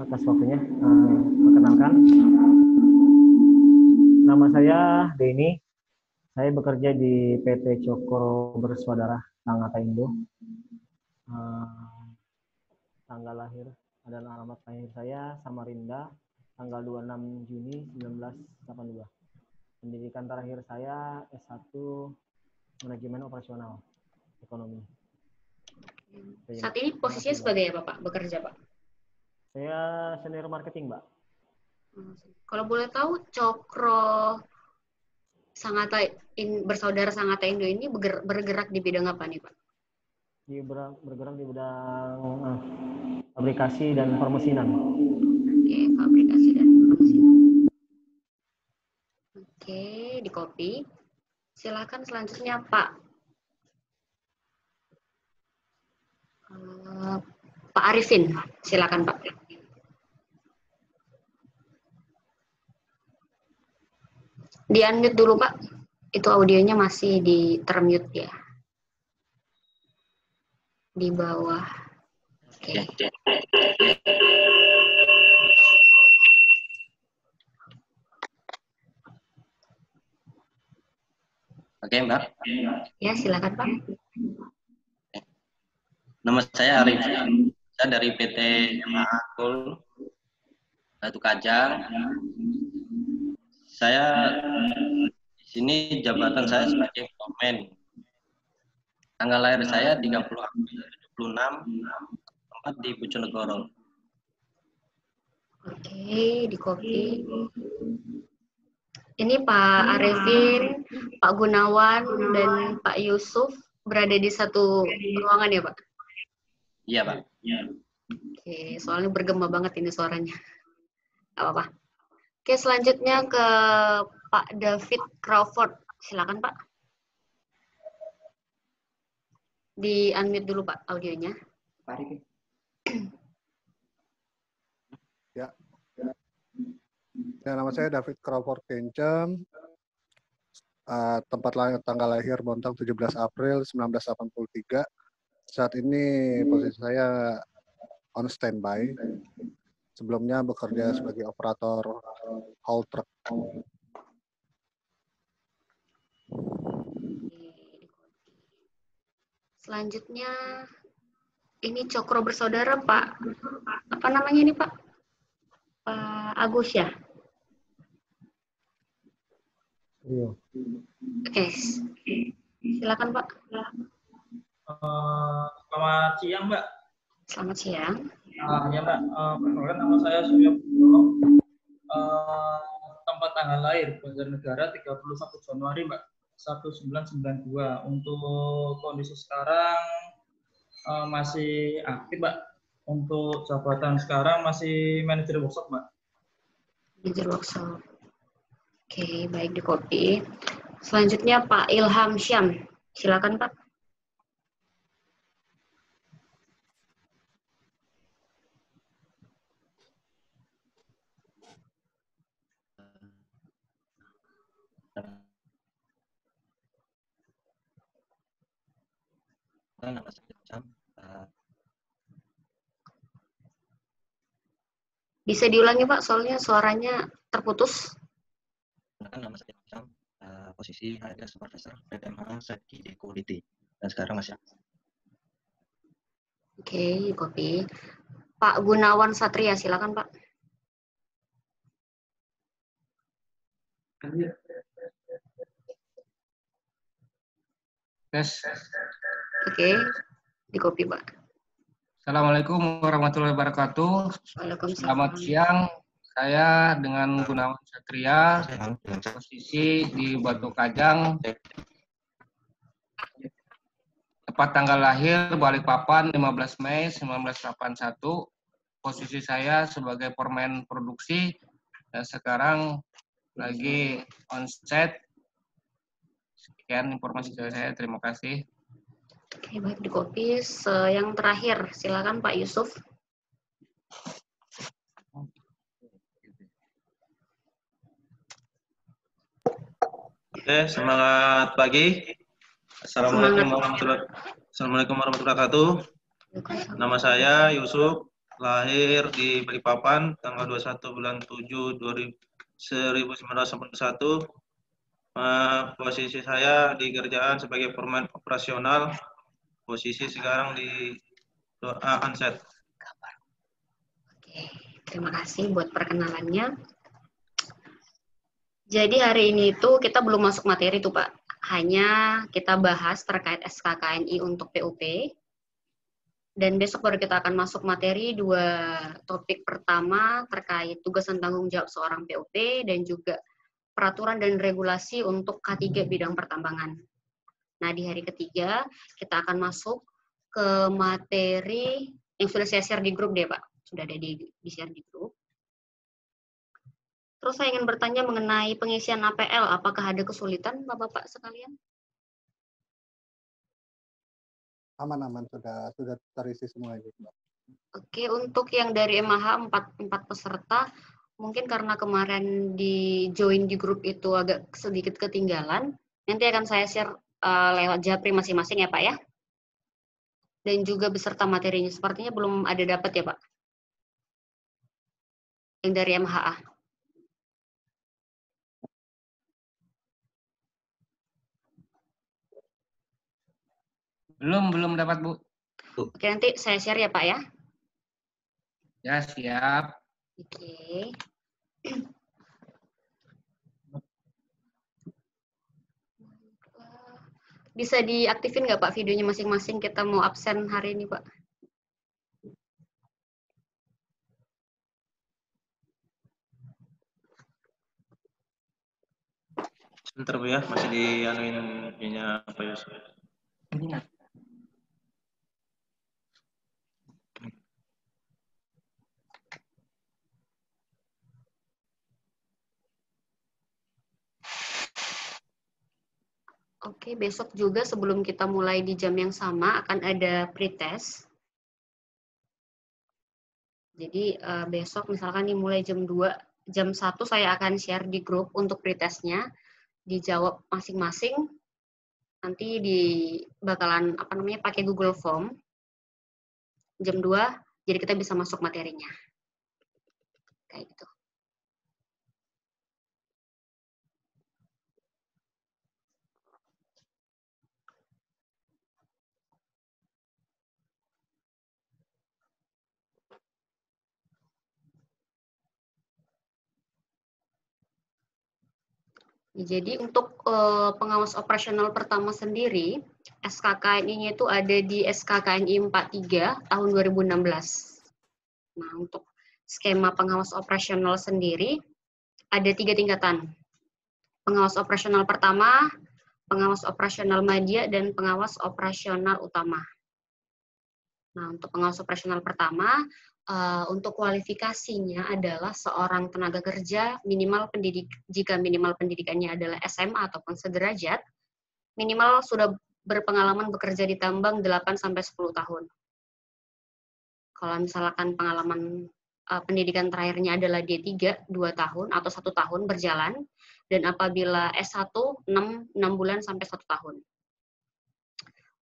atas waktunya. Perkenalkan, nama saya Denny. Saya bekerja di PT Cokro Bersaudara Sangatta Indo. Tanggal lahir adalah alamat lahir saya Samarinda, tanggal 26 Juni 1982. Pendidikan terakhir saya S1 Manajemen Operasional Ekonomi. Saat ini posisinya sebagai apa, Pak? Bekerja, Pak? Saya senior marketing, Mbak. Kalau boleh tahu, Cokro Bersaudara Sangatta Indo ini bergerak di bidang apa nih, Pak? Bergerak di bidang fabrikasi dan permesinan. Oke, fabrikasi dan permesinan. Oke, di copy. Silakan selanjutnya, Pak. Pak Arifin, silakan, Pak. Di-unmute dulu, Pak. Itu audionya masih di termute ya. Di bawah. Oke. Oke, Mbak. Ya, silakan, Pak. Nama saya Arif. Saya dari PT MAA Gold Batu Kajang. Saya di sini jabatan saya sebagai foreman. Tanggal lahir saya 30 April 76, tempat di Bojonegoro. Oke, di copy. Ini Pak Arifin, Pak Gunawan, dan Pak Yusuf berada di satu ruangan ya, Pak? Iya, Pak. Oke, soalnya bergema banget ini suaranya. Gak apa-apa. Oke, selanjutnya ke Pak David Crawford. Silakan, Pak. Di-unmute dulu, Pak, audionya. Pak Arifin. Ya, nama saya David Crawford Kencem. Tempat lahir, tanggal lahir Bontang 17 April 1983. Saat ini posisi saya on standby. Sebelumnya bekerja sebagai operator haul truck. Selanjutnya, ini Cokro Bersaudara, Pak. Apa namanya ini, Pak? Pak Agus ya? Iya. Oke. Silakan, Pak. Selamat siang, Mbak. Selamat siang. Ya, Mbak. Perkenalkan, nama saya Surya Putrono. Tempat tanggal lahir Banjarnegara 31 Januari, Mbak. 1992. Untuk kondisi sekarang masih aktif, Mbak. Untuk jabatan sekarang masih manajer workshop, Mbak. Manajer workshop. Oke, baik, di copy. Selanjutnya Pak Ilham Syam. Silakan, Pak. Nama saya Bisa diulangi, Pak, soalnya suaranya terputus. Nama saya posisi ada supervisor PT MAA Safety Equality dan sekarang masih. Oke, copy. Pak Gunawan Satria, silakan, Pak. Tes. Oke, di copy, Pak. Assalamualaikum warahmatullahi wabarakatuh. Selamat siang. Saya dengan Gunawan Satria, posisi di Batu Kajang. Tepat tanggal lahir Balikpapan 15 Mei 1981. Posisi saya sebagai foreman produksi dan sekarang lagi on-set. Sekian informasi dari saya, terima kasih. Oke, baik, di copy. Yang terakhir, silakan Pak Yusuf. Oke, semangat pagi. Assalamualaikum warahmatullahi wabarakatuh. Nama saya Yusuf. lahir di Balikpapan, tanggal 21 bulan 7 1981. Posisi saya di kerjaan sebagai foreman operasional. Posisi sekarang di Anset. Oke, terima kasih buat perkenalannya. Jadi hari ini tuh kita belum masuk materi tuh Pak. Hanya kita bahas terkait SKKNI untuk PUP. Dan besok baru kita akan masuk materi dua topik. Pertama terkait tugas dan tanggung jawab seorang PUP dan juga peraturan dan regulasi untuk K3 bidang pertambangan. Nah, di hari ketiga kita akan masuk ke materi yang sudah saya share di grup deh, Pak. Sudah ada di share di grup. Terus saya ingin bertanya mengenai pengisian APL, apakah ada kesulitan Bapak-Bapak sekalian? Aman-aman, sudah terisi semua itu. Oke, untuk yang dari MH 4 peserta, mungkin karena kemarin di join di grup itu agak sedikit ketinggalan, nanti akan saya share lewat Japri masing-masing ya Pak ya. Dan juga beserta materinya, sepertinya belum ada dapat ya Pak? Yang dari MHA. Belum dapat, Bu. Oke, nanti saya share ya Pak ya. Ya, siap. Oke. Bisa diaktifin nggak Pak videonya masing-masing, kita mau absen hari ini Pak? Sebentar Bu ya, masih dianuin ininya apa ya? Oke, besok juga sebelum kita mulai di jam yang sama akan ada pretest. Jadi besok misalkan nih mulai jam 2, jam 1 saya akan share di grup untuk pretestnya. Dijawab masing-masing. Nanti bakalan pakai Google Form. Jam 2, jadi kita bisa masuk materinya. Kayak gitu. Jadi untuk pengawas operasional pertama sendiri, SKKNI-nya itu ada di SKKNI 43 tahun 2016. Nah, untuk skema pengawas operasional sendiri ada 3 tingkatan. Pengawas operasional pertama, pengawas operasional media, dan pengawas operasional utama. Nah, untuk pengawas operasional pertama, untuk kualifikasinya adalah seorang tenaga kerja jika minimal pendidikannya adalah SMA ataupun sederajat, minimal sudah berpengalaman bekerja di tambang 8-10 tahun. Kalau misalkan pengalaman pendidikan terakhirnya adalah D3, 2 tahun atau 1 tahun berjalan, dan apabila S1, 6 bulan sampai 1 tahun.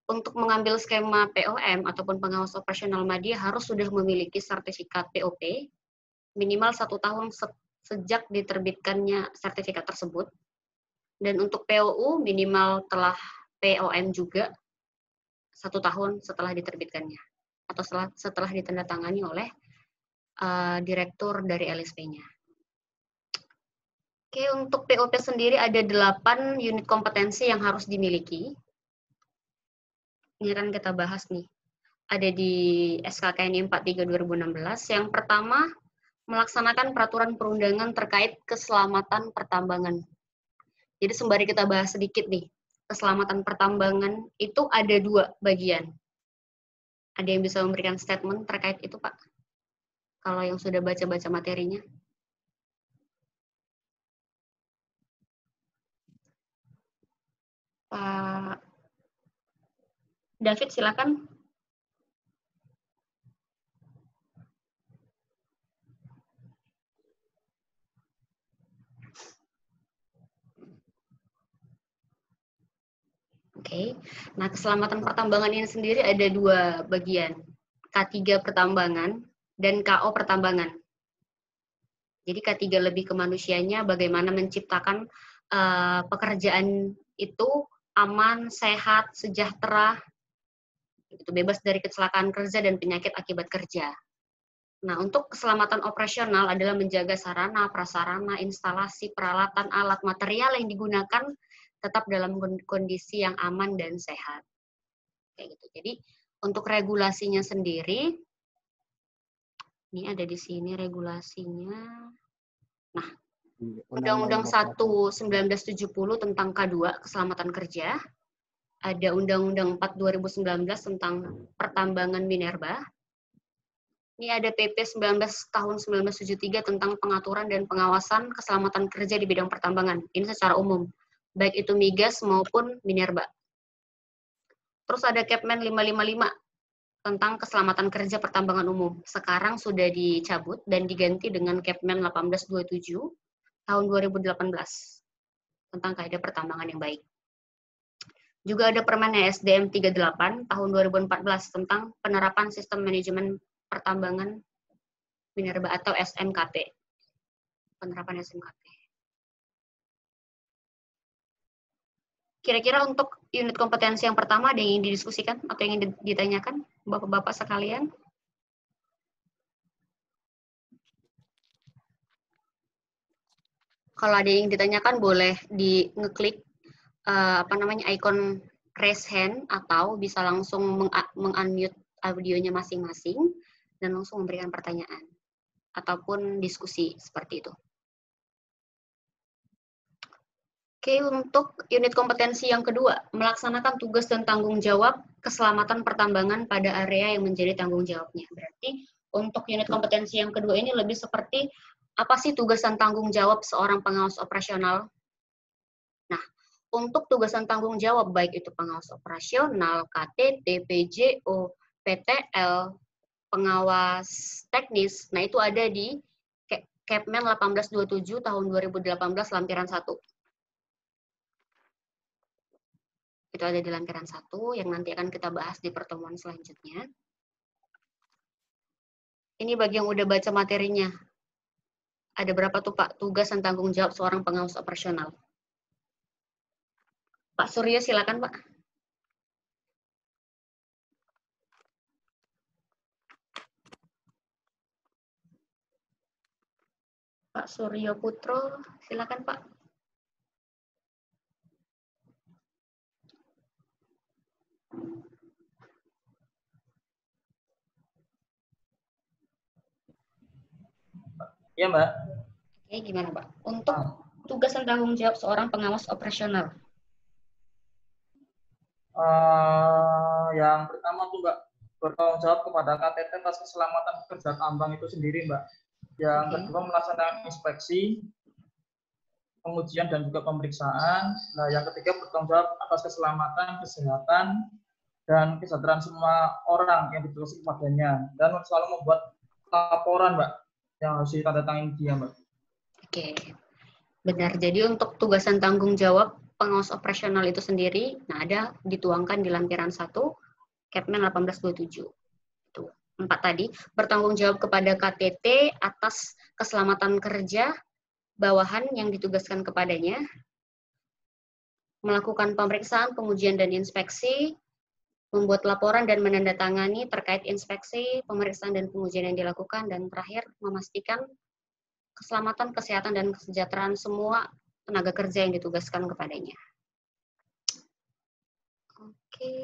Untuk mengambil skema POM ataupun pengawas operasional media harus sudah memiliki sertifikat POP minimal 1 tahun sejak diterbitkannya sertifikat tersebut. Dan untuk POU minimal telah POM juga 1 tahun setelah diterbitkannya atau setelah ditandatangani oleh direktur dari LSP-nya. Oke, untuk POP sendiri ada 8 unit kompetensi yang harus dimiliki. Ini akan kita bahas nih. Ada di SKKNI 43 2016. Yang pertama, melaksanakan peraturan perundangan terkait keselamatan pertambangan. Jadi sembari kita bahas sedikit nih, keselamatan pertambangan itu ada 2 bagian. Ada yang bisa memberikan statement terkait itu, Pak? Kalau yang sudah baca-baca materinya. Pak David, silakan. Oke. Nah, keselamatan pertambangan ini sendiri ada 2 bagian. K3 pertambangan dan KO pertambangan. Jadi K3 lebih ke manusianya, bagaimana menciptakan pekerjaan itu aman, sehat, sejahtera, itu bebas dari kecelakaan kerja dan penyakit akibat kerja. Nah, untuk keselamatan operasional adalah menjaga sarana, prasarana, instalasi, peralatan, alat, material yang digunakan tetap dalam kondisi yang aman dan sehat. Kayak gitu. Jadi, untuk regulasinya sendiri, ini ada di sini regulasinya. Nah, Undang-Undang 1 1970 tentang K2 keselamatan kerja, ada Undang-Undang 4 2019 tentang pertambangan minerba. Ini ada PP 19 tahun 1973 tentang pengaturan dan pengawasan keselamatan kerja di bidang pertambangan. Ini secara umum, baik itu migas maupun minerba. Terus ada Kepmen 555 tentang keselamatan kerja pertambangan umum. Sekarang sudah dicabut dan diganti dengan Kepmen 1827 tahun 2018 tentang kaidah pertambangan yang baik. Juga ada Permen ESDM 38 tahun 2014 tentang penerapan sistem manajemen pertambangan minerba atau SMKP. Penerapan SMKP. Kira-kira untuk unit kompetensi yang pertama ada yang ingin didiskusikan atau yang ingin ditanyakan Bapak-bapak sekalian? Kalau ada yang ditanyakan boleh ngeklik ikon raise hand atau bisa langsung meng-unmute audionya masing-masing dan langsung memberikan pertanyaan ataupun diskusi seperti itu. Oke, untuk unit kompetensi yang kedua, melaksanakan tugas dan tanggung jawab keselamatan pertambangan pada area yang menjadi tanggung jawabnya. Berarti untuk unit kompetensi yang kedua ini lebih seperti apa sih tugas dan tanggung jawab seorang pengawas operasional? Nah, untuk tugas dan tanggung jawab baik itu pengawas operasional, KTT, PJO, PTL, pengawas teknis, nah itu ada di Kepmen 1827 tahun 2018 lampiran 1. Itu ada di lampiran 1 yang nanti akan kita bahas di pertemuan selanjutnya. Ini bagi yang udah baca materinya. Ada berapa tuh Pak tugas dan tanggung jawab seorang pengawas operasional? Pak Suryo silakan Pak. Pak Suryo Putro, silakan Pak. Iya, Mbak. Oke, gimana Pak? Untuk tugas dan tanggung jawab seorang pengawas operasional. Yang pertama tuh Mbak, bertanggung jawab kepada KTT atas keselamatan kerja tambang itu sendiri Mbak. Yang kedua melaksanakan inspeksi, pengujian dan juga pemeriksaan. Nah, yang ketiga bertanggung jawab atas keselamatan, kesehatan, dan kesejahteraan semua orang yang ditugaskan kepadanya. Dan selalu membuat laporan Mbak, yang harus ditandatangani dia Mbak. Oke, benar. Jadi untuk tugas dan tanggung jawab pengawas operasional itu sendiri, nah ada dituangkan di lampiran 1, Kepmen 1827. Itu 4 tadi, bertanggung jawab kepada KTT atas keselamatan kerja bawahan yang ditugaskan kepadanya, melakukan pemeriksaan, pengujian, dan inspeksi, membuat laporan dan menandatangani terkait inspeksi, pemeriksaan, dan pengujian yang dilakukan, dan terakhir memastikan keselamatan, kesehatan, dan kesejahteraan semua tenaga kerja yang ditugaskan kepadanya. Oke.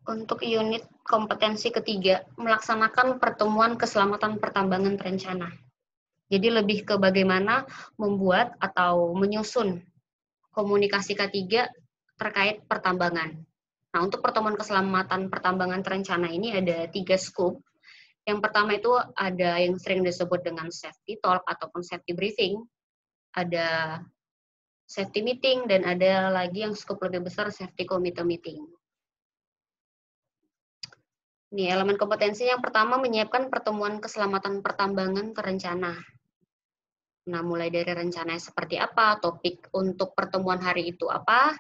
Untuk unit kompetensi ketiga, melaksanakan pertemuan keselamatan pertambangan terencana. Jadi lebih ke bagaimana membuat atau menyusun komunikasi K3 terkait pertambangan. Nah, untuk pertemuan keselamatan pertambangan terencana ini ada 3 scope. Yang pertama itu ada yang sering disebut dengan safety talk ataupun safety briefing, ada safety meeting, dan ada lagi yang scope lebih besar safety committee meeting. Ini elemen kompetensi yang pertama menyiapkan pertemuan keselamatan pertambangan terencana. Nah, mulai dari rencananya seperti apa, topik untuk pertemuan hari itu apa,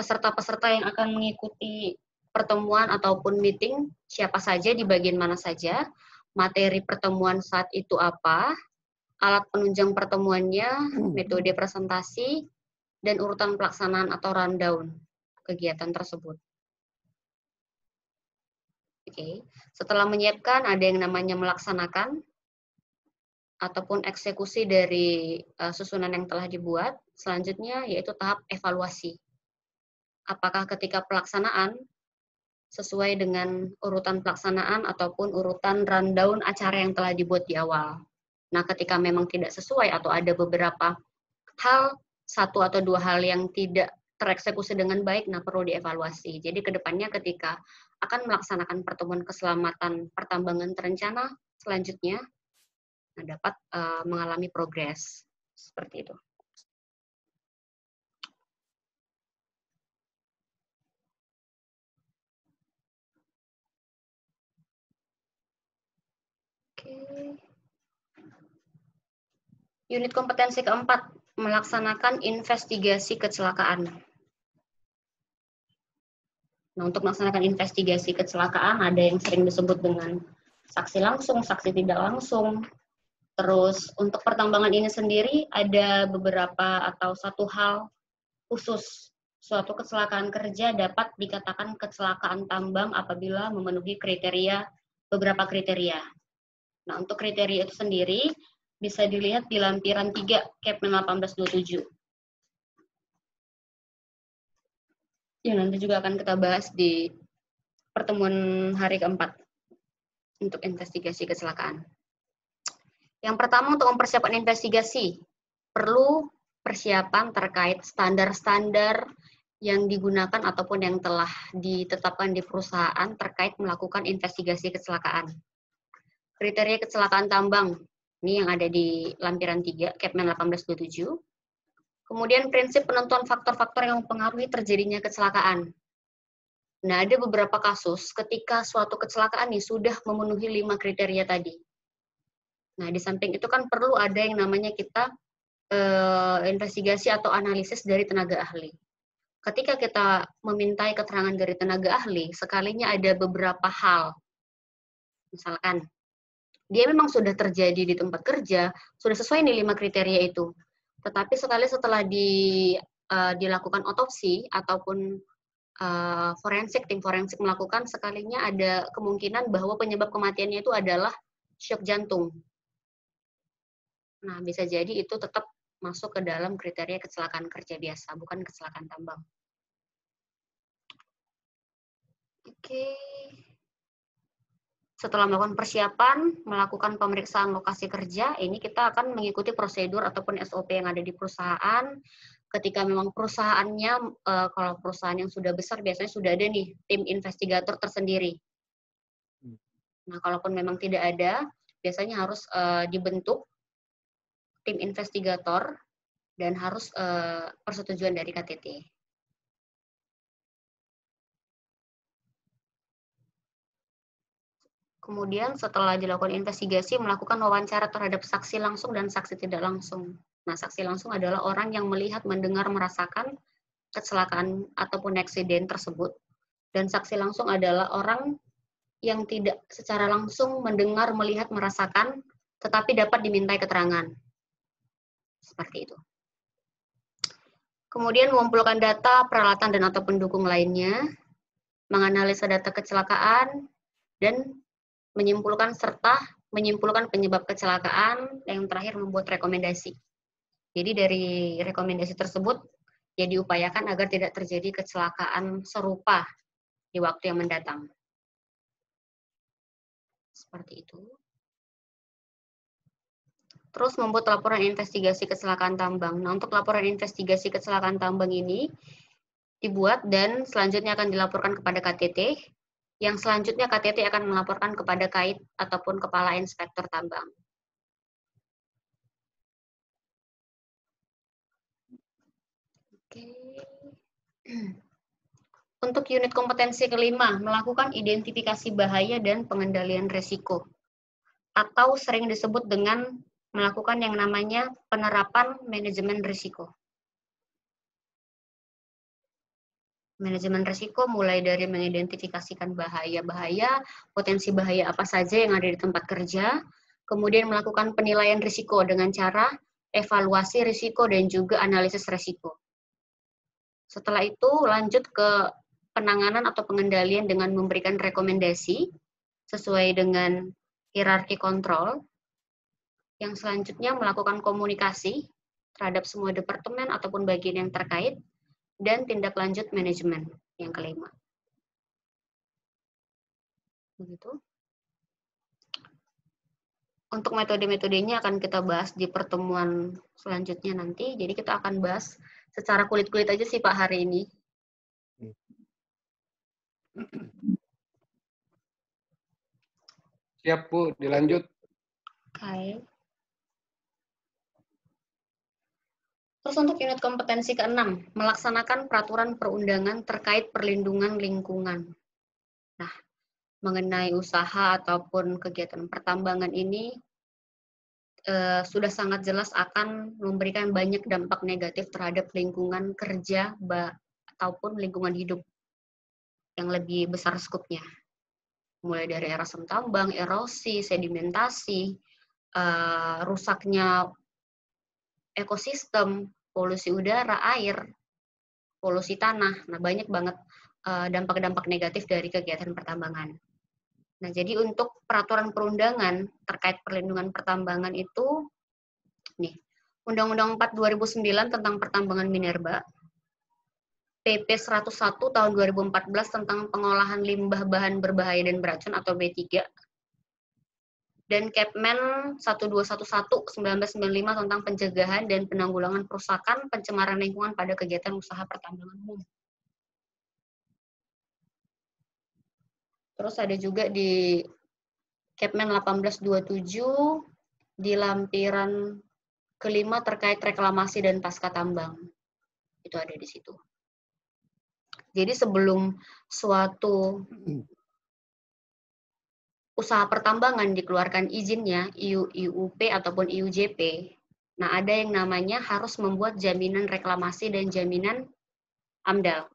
peserta-peserta yang akan mengikuti pertemuan ataupun meeting, siapa saja, di bagian mana saja, materi pertemuan saat itu apa, alat penunjang pertemuannya, metode presentasi, dan urutan pelaksanaan atau rundown kegiatan tersebut. Oke. Setelah menyiapkan, ada yang namanya melaksanakan, ataupun eksekusi dari susunan yang telah dibuat. Selanjutnya yaitu tahap evaluasi. Apakah ketika pelaksanaan sesuai dengan urutan pelaksanaan ataupun urutan rundown acara yang telah dibuat di awal. Nah, ketika memang tidak sesuai atau ada beberapa hal, satu atau dua hal yang tidak tereksekusi dengan baik, nah perlu dievaluasi. Jadi kedepannya ketika akan melaksanakan pertemuan keselamatan pertambangan terencana selanjutnya, nah, dapat mengalami progres seperti itu. Oke. Unit kompetensi keempat, melaksanakan investigasi kecelakaan. Nah, untuk melaksanakan investigasi kecelakaan, ada yang sering disebut dengan saksi langsung, saksi tidak langsung. Terus, untuk pertambangan ini sendiri, ada beberapa atau satu hal khusus. Suatu kecelakaan kerja dapat dikatakan kecelakaan tambang apabila memenuhi beberapa kriteria. Nah, untuk kriteria itu sendiri bisa dilihat di lampiran 3 Kepmen 1827. Yang nanti juga akan kita bahas di pertemuan hari keempat untuk investigasi kecelakaan. Yang pertama, untuk mempersiapkan investigasi, perlu persiapan terkait standar-standar yang digunakan ataupun yang telah ditetapkan di perusahaan terkait melakukan investigasi kecelakaan. Kriteria kecelakaan tambang, ini yang ada di lampiran 3, Kepmen 1827. Kemudian prinsip penentuan faktor-faktor yang mempengaruhi terjadinya kecelakaan. Nah, ada beberapa kasus ketika suatu kecelakaan ini sudah memenuhi 5 kriteria tadi. Nah, di samping itu kan perlu ada yang namanya kita investigasi atau analisis dari tenaga ahli. Ketika kita memintai keterangan dari tenaga ahli, sekalinya ada beberapa hal. Misalkan, dia memang sudah terjadi di tempat kerja, sudah sesuai nih 5 kriteria itu. Tetapi sekali setelah dilakukan otopsi ataupun tim forensik melakukan, sekalinya ada kemungkinan bahwa penyebab kematiannya itu adalah syok jantung. Nah, bisa jadi itu tetap masuk ke dalam kriteria kecelakaan kerja biasa, bukan kecelakaan tambang. Oke. Setelah melakukan persiapan, melakukan pemeriksaan lokasi kerja, ini kita akan mengikuti prosedur ataupun SOP yang ada di perusahaan. Ketika memang perusahaannya, kalau perusahaan yang sudah besar, biasanya sudah ada nih tim investigator tersendiri. Nah, kalaupun memang tidak ada, biasanya harus dibentuk tim investigator dan harus persetujuan dari KTT. Kemudian setelah dilakukan investigasi, melakukan wawancara terhadap saksi langsung dan saksi tidak langsung. Nah, saksi langsung adalah orang yang melihat, mendengar, merasakan kecelakaan ataupun eksiden tersebut. Dan saksi langsung adalah orang yang tidak secara langsung mendengar, melihat, merasakan, tetapi dapat dimintai keterangan. Seperti itu. Kemudian mengumpulkan data, peralatan, dan atau pendukung lainnya, menganalisa data kecelakaan, dan menyimpulkan penyebab kecelakaan, yang terakhir membuat rekomendasi. Jadi dari rekomendasi tersebut, ya diupayakan agar tidak terjadi kecelakaan serupa di waktu yang mendatang. Seperti itu. Terus membuat laporan investigasi kecelakaan tambang. Nah, untuk laporan investigasi kecelakaan tambang ini dibuat dan selanjutnya akan dilaporkan kepada KTT, yang selanjutnya KTT akan melaporkan kepada KAIT ataupun Kepala Inspektor Tambang. Oke. Untuk unit kompetensi kelima, melakukan identifikasi bahaya dan pengendalian risiko. Atau sering disebut dengan melakukan yang namanya penerapan manajemen risiko. Manajemen risiko mulai dari mengidentifikasikan bahaya-bahaya, potensi bahaya apa saja yang ada di tempat kerja, kemudian melakukan penilaian risiko dengan cara evaluasi risiko dan juga analisis risiko. Setelah itu lanjut ke penanganan atau pengendalian dengan memberikan rekomendasi sesuai dengan hierarki kontrol. Yang selanjutnya melakukan komunikasi terhadap semua departemen ataupun bagian yang terkait, dan tindak lanjut manajemen yang kelima. Begitu. Untuk metode-metodenya akan kita bahas di pertemuan selanjutnya nanti. Jadi kita akan bahas secara kulit-kulit aja sih Pak hari ini. Siap, Bu. Dilanjut. Oke. Terus untuk unit kompetensi ke-6, melaksanakan peraturan perundangan terkait perlindungan lingkungan. Nah, mengenai usaha ataupun kegiatan pertambangan ini sudah sangat jelas akan memberikan banyak dampak negatif terhadap lingkungan kerja ataupun lingkungan hidup yang lebih besar skupnya. Mulai dari erasan tambang, erosi, sedimentasi, rusaknya ekosistem, polusi udara, air, polusi tanah. Nah, banyak banget dampak-dampak negatif dari kegiatan pertambangan. Nah, jadi untuk peraturan perundangan terkait perlindungan pertambangan itu, nih, Undang-Undang 4 2009 tentang pertambangan minerba, PP 101 tahun 2014 tentang pengolahan limbah bahan berbahaya dan beracun atau B3, dan Kepmen 1211 1995 tentang pencegahan dan penanggulangan perusakan pencemaran lingkungan pada kegiatan usaha pertambangan umum. Terus ada juga di Kepmen 1827 di lampiran kelima terkait reklamasi dan pasca tambang. Itu ada di situ. Jadi sebelum suatu usaha pertambangan dikeluarkan izinnya, IUP ataupun IUJP, nah ada yang namanya harus membuat jaminan reklamasi dan jaminan AMDAL.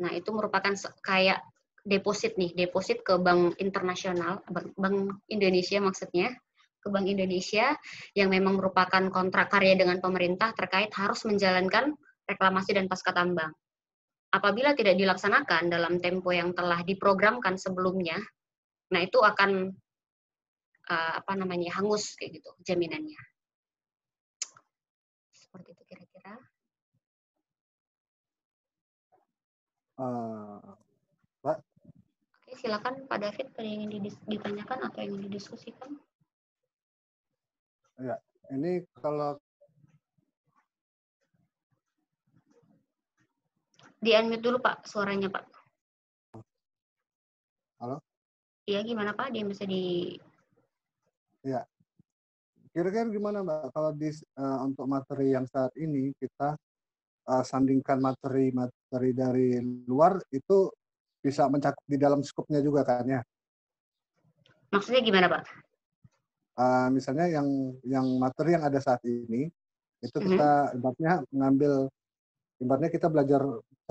Nah itu merupakan kayak deposit nih, deposit ke Bank Internasional, Bank Indonesia maksudnya, ke Bank Indonesia yang memang merupakan kontrak karya dengan pemerintah terkait harus menjalankan reklamasi dan pasca tambang. Apabila tidak dilaksanakan dalam tempo yang telah diprogramkan sebelumnya, nah itu akan hangus kayak gitu jaminannya. Seperti itu kira-kira. Pak? Oke, silakan Pak David, ada yang ingin ditanyakan atau yang ingin didiskusikan? Ya, ini kalau Di-unmute dulu Pak, suaranya Pak. Halo? Iya, gimana Pak? Dia bisa di... Ya. Kira-kira gimana Mbak kalau untuk materi yang saat ini kita sandingkan materi dari luar itu bisa mencakup di dalam skupnya juga kan ya? Maksudnya gimana Pak? Misalnya yang materi yang ada saat ini itu kita ibaratnya kita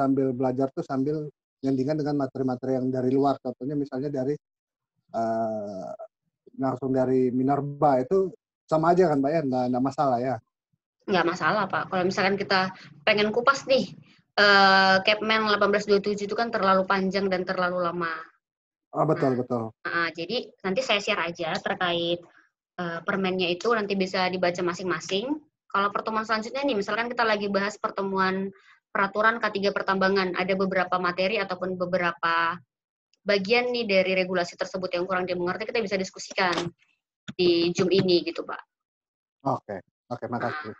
sambil belajar tuh sambil nyandingan dengan materi-materi yang dari luar. Contohnya misalnya langsung dari Minerba itu sama aja kan Mbak ya, nggak masalah ya? Nggak masalah Pak. Kalau misalkan kita pengen kupas nih, Kepmen 1827 itu kan terlalu panjang dan terlalu lama. Oh betul, betul. Jadi nanti saya share aja terkait permennya itu, nanti bisa dibaca masing-masing. Kalau pertemuan selanjutnya nih, misalkan kita lagi bahas pertemuan peraturan K3 pertambangan, ada beberapa materi ataupun beberapa bagian nih dari regulasi tersebut yang kurang dimengerti, kita bisa diskusikan di Zoom ini gitu Pak. Oke, makasih.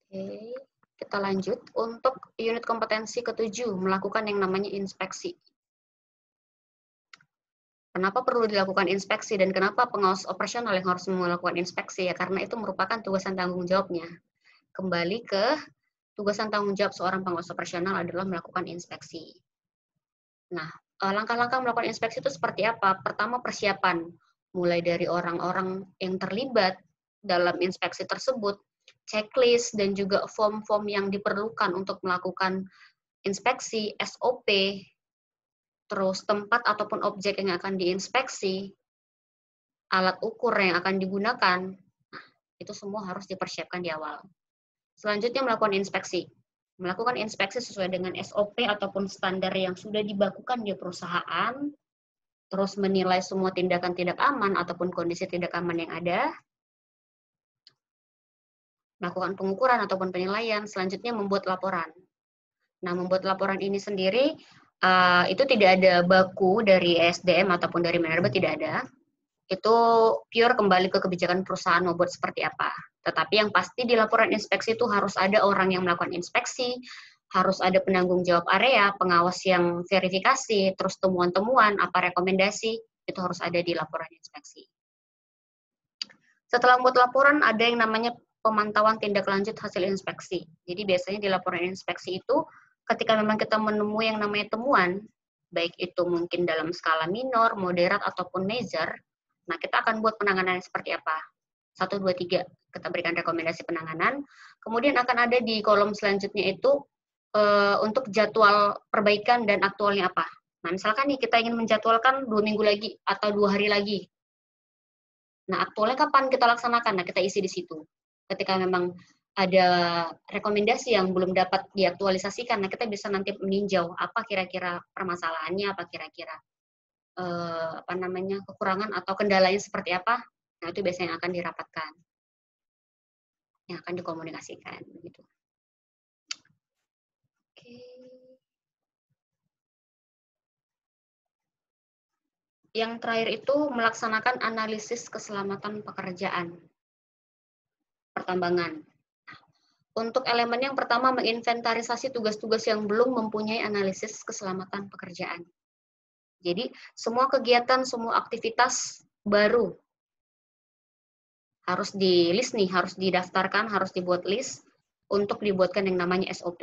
Oke, kita lanjut. Untuk unit kompetensi ke-7, melakukan yang namanya inspeksi. Kenapa perlu dilakukan inspeksi dan kenapa pengawas operasional yang harus melakukan inspeksi? Ya, karena itu merupakan tugasan tanggung jawabnya. Kembali ke tugasan tanggung jawab seorang pengawas operasional adalah melakukan inspeksi. Nah, langkah-langkah melakukan inspeksi itu seperti apa? Pertama, persiapan. Mulai dari orang-orang yang terlibat dalam inspeksi tersebut, checklist, dan juga form-form yang diperlukan untuk melakukan inspeksi, SOP, terus tempat ataupun objek yang akan diinspeksi, alat ukur yang akan digunakan, nah, itu semua harus dipersiapkan di awal. Selanjutnya melakukan inspeksi. Melakukan inspeksi sesuai dengan SOP ataupun standar yang sudah dibakukan di perusahaan, terus menilai semua tindakan tidak aman ataupun kondisi tidak aman yang ada, melakukan pengukuran ataupun penilaian, selanjutnya membuat laporan. Nah, membuat laporan ini sendiri, itu tidak ada baku dari ESDM ataupun dari Minerba, tidak ada. Itu pure kembali ke kebijakan perusahaan mau buat seperti apa. Tetapi yang pasti di laporan inspeksi itu harus ada orang yang melakukan inspeksi, harus ada penanggung jawab area, pengawas yang verifikasi, terus temuan-temuan, apa rekomendasi, itu harus ada di laporan inspeksi. Setelah membuat laporan, ada yang namanya pemantauan tindak lanjut hasil inspeksi. Jadi biasanya di laporan inspeksi itu, ketika memang kita menemui yang namanya temuan, baik itu mungkin dalam skala minor, moderat, ataupun major, nah kita akan buat penanganan seperti apa. 1, 2, 3, kita berikan rekomendasi penanganan. Kemudian akan ada di kolom selanjutnya itu, untuk jadwal perbaikan dan aktualnya apa. Nah misalkan nih kita ingin menjadwalkan 2 minggu lagi, atau 2 hari lagi. Nah aktualnya kapan kita laksanakan? Nah kita isi di situ. Ketika memang ada rekomendasi yang belum dapat diaktualisasikan, nah kita bisa nanti meninjau apa kira-kira permasalahannya, apa kira-kira kekurangan atau kendalanya seperti apa. Nah itu biasanya akan dirapatkan, yang akan dikomunikasikan, gitu. Oke. Yang terakhir itu melaksanakan analisis keselamatan pekerjaan pertambangan. Untuk elemen yang pertama, menginventarisasi tugas-tugas yang belum mempunyai analisis keselamatan pekerjaan. Jadi, semua kegiatan, semua aktivitas baru harus di-list nih, harus didaftarkan, harus dibuat list untuk dibuatkan yang namanya SOP.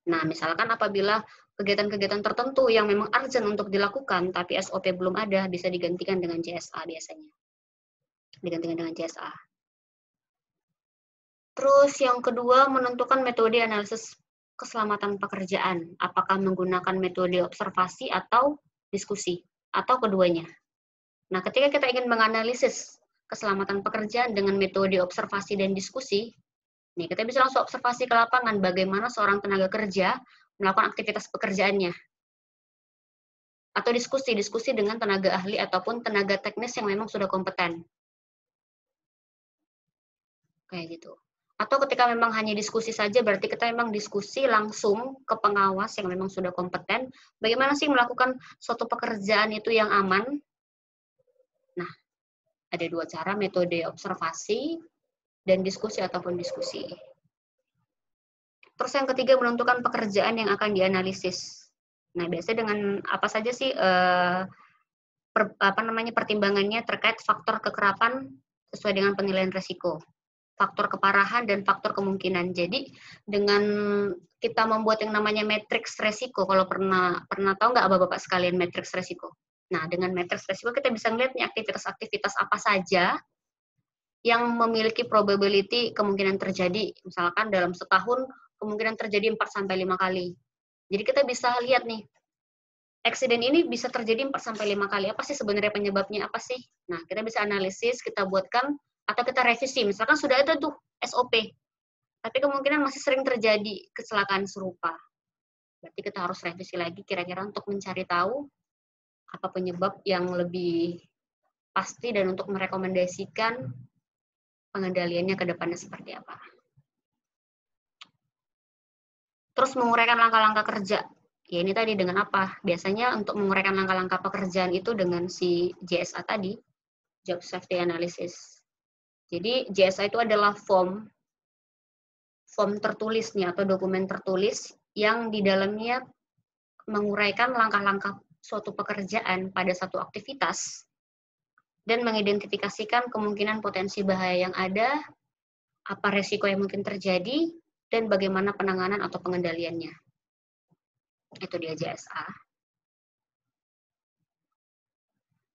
Nah, misalkan apabila kegiatan-kegiatan tertentu yang memang urgent untuk dilakukan, tapi SOP belum ada, bisa digantikan dengan JSA biasanya. Digantikan dengan JSA. Terus yang kedua, menentukan metode analisis keselamatan pekerjaan. Apakah menggunakan metode observasi atau diskusi, atau keduanya. Nah, ketika kita ingin menganalisis keselamatan pekerjaan dengan metode observasi dan diskusi, nih kita bisa langsung observasi ke lapangan bagaimana seorang tenaga kerja melakukan aktivitas pekerjaannya. Atau diskusi dengan tenaga ahli ataupun tenaga teknis yang memang sudah kompeten. Kayak gitu. Atau ketika memang hanya diskusi saja, berarti kita memang diskusi langsung ke pengawas yang memang sudah kompeten, bagaimana sih melakukan suatu pekerjaan itu yang aman. Nah, ada 2 cara, metode observasi dan diskusi ataupun diskusi. Terus yang ketiga, menentukan pekerjaan yang akan dianalisis. Nah, biasanya dengan apa saja sih pertimbangannya terkait faktor kekerapan sesuai dengan penilaian resiko, faktor keparahan dan faktor kemungkinan. Jadi dengan kita membuat yang namanya matriks resiko, kalau pernah tahu nggak Bapak sekalian matriks resiko? Nah, dengan matriks resiko kita bisa melihat nih aktivitas-aktivitas apa saja yang memiliki probability kemungkinan terjadi. Misalkan dalam setahun kemungkinan terjadi 4-5 kali. Jadi kita bisa lihat nih, eksiden ini bisa terjadi 4-5 kali. Apa sih sebenarnya penyebabnya, apa sih? Nah, kita bisa analisis, kita buatkan, atau kita revisi. Misalkan sudah ada tuh SOP, tapi kemungkinan masih sering terjadi kecelakaan serupa. Berarti kita harus revisi lagi kira-kira untuk mencari tahu apa penyebab yang lebih pasti dan untuk merekomendasikan pengendaliannya ke depannya seperti apa. Terus menguraikan langkah-langkah kerja. Ya ini tadi dengan apa? Biasanya untuk menguraikan langkah-langkah pekerjaan itu dengan si JSA tadi, Job Safety Analysis. Jadi JSA itu adalah form tertulis nih atau dokumen tertulis yang di dalamnya menguraikan langkah-langkah suatu pekerjaan pada satu aktivitas dan mengidentifikasikan kemungkinan potensi bahaya yang ada, apa resiko yang mungkin terjadi, dan bagaimana penanganan atau pengendaliannya. Itu dia JSA.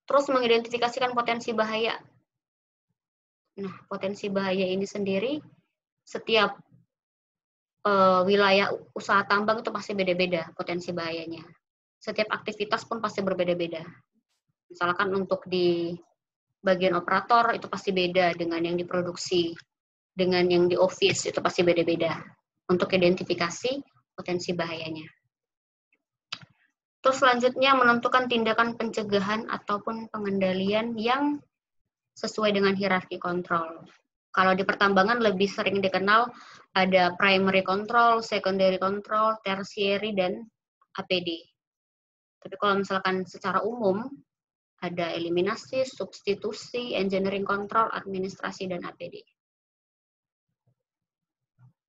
Terus mengidentifikasikan potensi bahaya. Nah, potensi bahaya ini sendiri setiap wilayah usaha tambang itu pasti beda-beda potensi bahayanya. Setiap aktivitas pun pasti berbeda-beda. Misalkan untuk di bagian operator itu pasti beda dengan yang diproduksi, dengan yang di office itu pasti beda-beda. Untuk identifikasi potensi bahayanya. Terus selanjutnya menentukan tindakan pencegahan ataupun pengendalian yang sesuai dengan hierarki kontrol. Kalau di pertambangan lebih sering dikenal ada primary control, secondary control, tertiary, dan APD. Tapi kalau misalkan secara umum, ada eliminasi, substitusi, engineering control, administrasi, dan APD.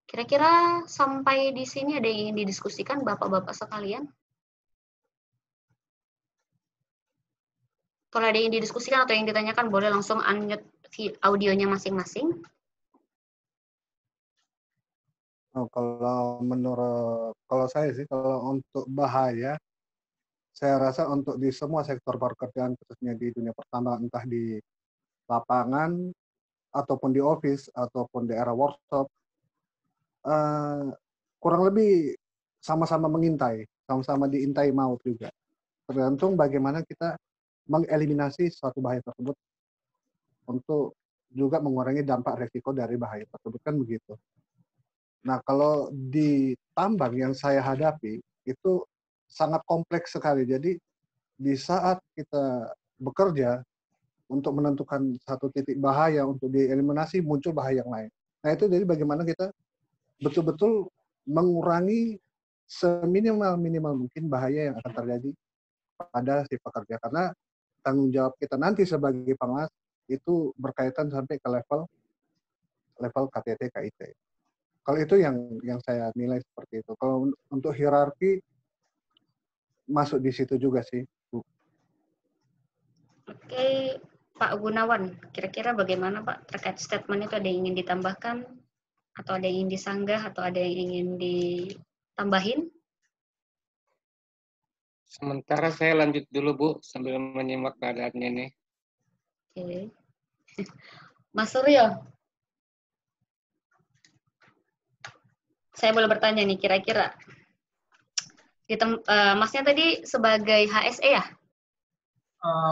Kira-kira sampai di sini ada yang ingin didiskusikan Bapak-Bapak sekalian? Kalau ada yang didiskusikan atau yang ditanyakan, boleh langsung unmute audionya masing-masing. Kalau saya sih, kalau untuk bahaya, saya rasa untuk di semua sektor pekerjaan, khususnya di dunia pertambangan, entah di lapangan, ataupun di office, ataupun di era workshop, kurang lebih sama-sama mengintai, sama-sama diintai maut juga. Tergantung bagaimana kita mengeliminasi suatu bahaya tersebut untuk juga mengurangi dampak resiko dari bahaya tersebut, kan begitu. Nah, kalau di tambang yang saya hadapi, itu sangat kompleks sekali. Jadi, di saat kita bekerja untuk menentukan satu titik bahaya untuk dieliminasi, muncul bahaya yang lain. Nah, itu jadi bagaimana kita betul-betul mengurangi seminimal-minimal mungkin bahaya yang akan terjadi pada si pekerja. Karena tanggung jawab kita nanti sebagai pengawas itu berkaitan sampai ke level KTT, KIT. Kalau itu yang saya nilai seperti itu. Kalau untuk hierarki masuk di situ juga sih, Bu. Oke, Pak Gunawan, kira-kira bagaimana Pak terkait statement itu, ada yang ingin ditambahkan atau ada yang ingin disanggah atau ada yang ingin ditambahin? Sementara saya lanjut dulu, Bu, sambil menyimak keadaannya nih. Oke. Mas Suryo, saya boleh bertanya nih, kira-kira Masnya tadi sebagai HSE ya?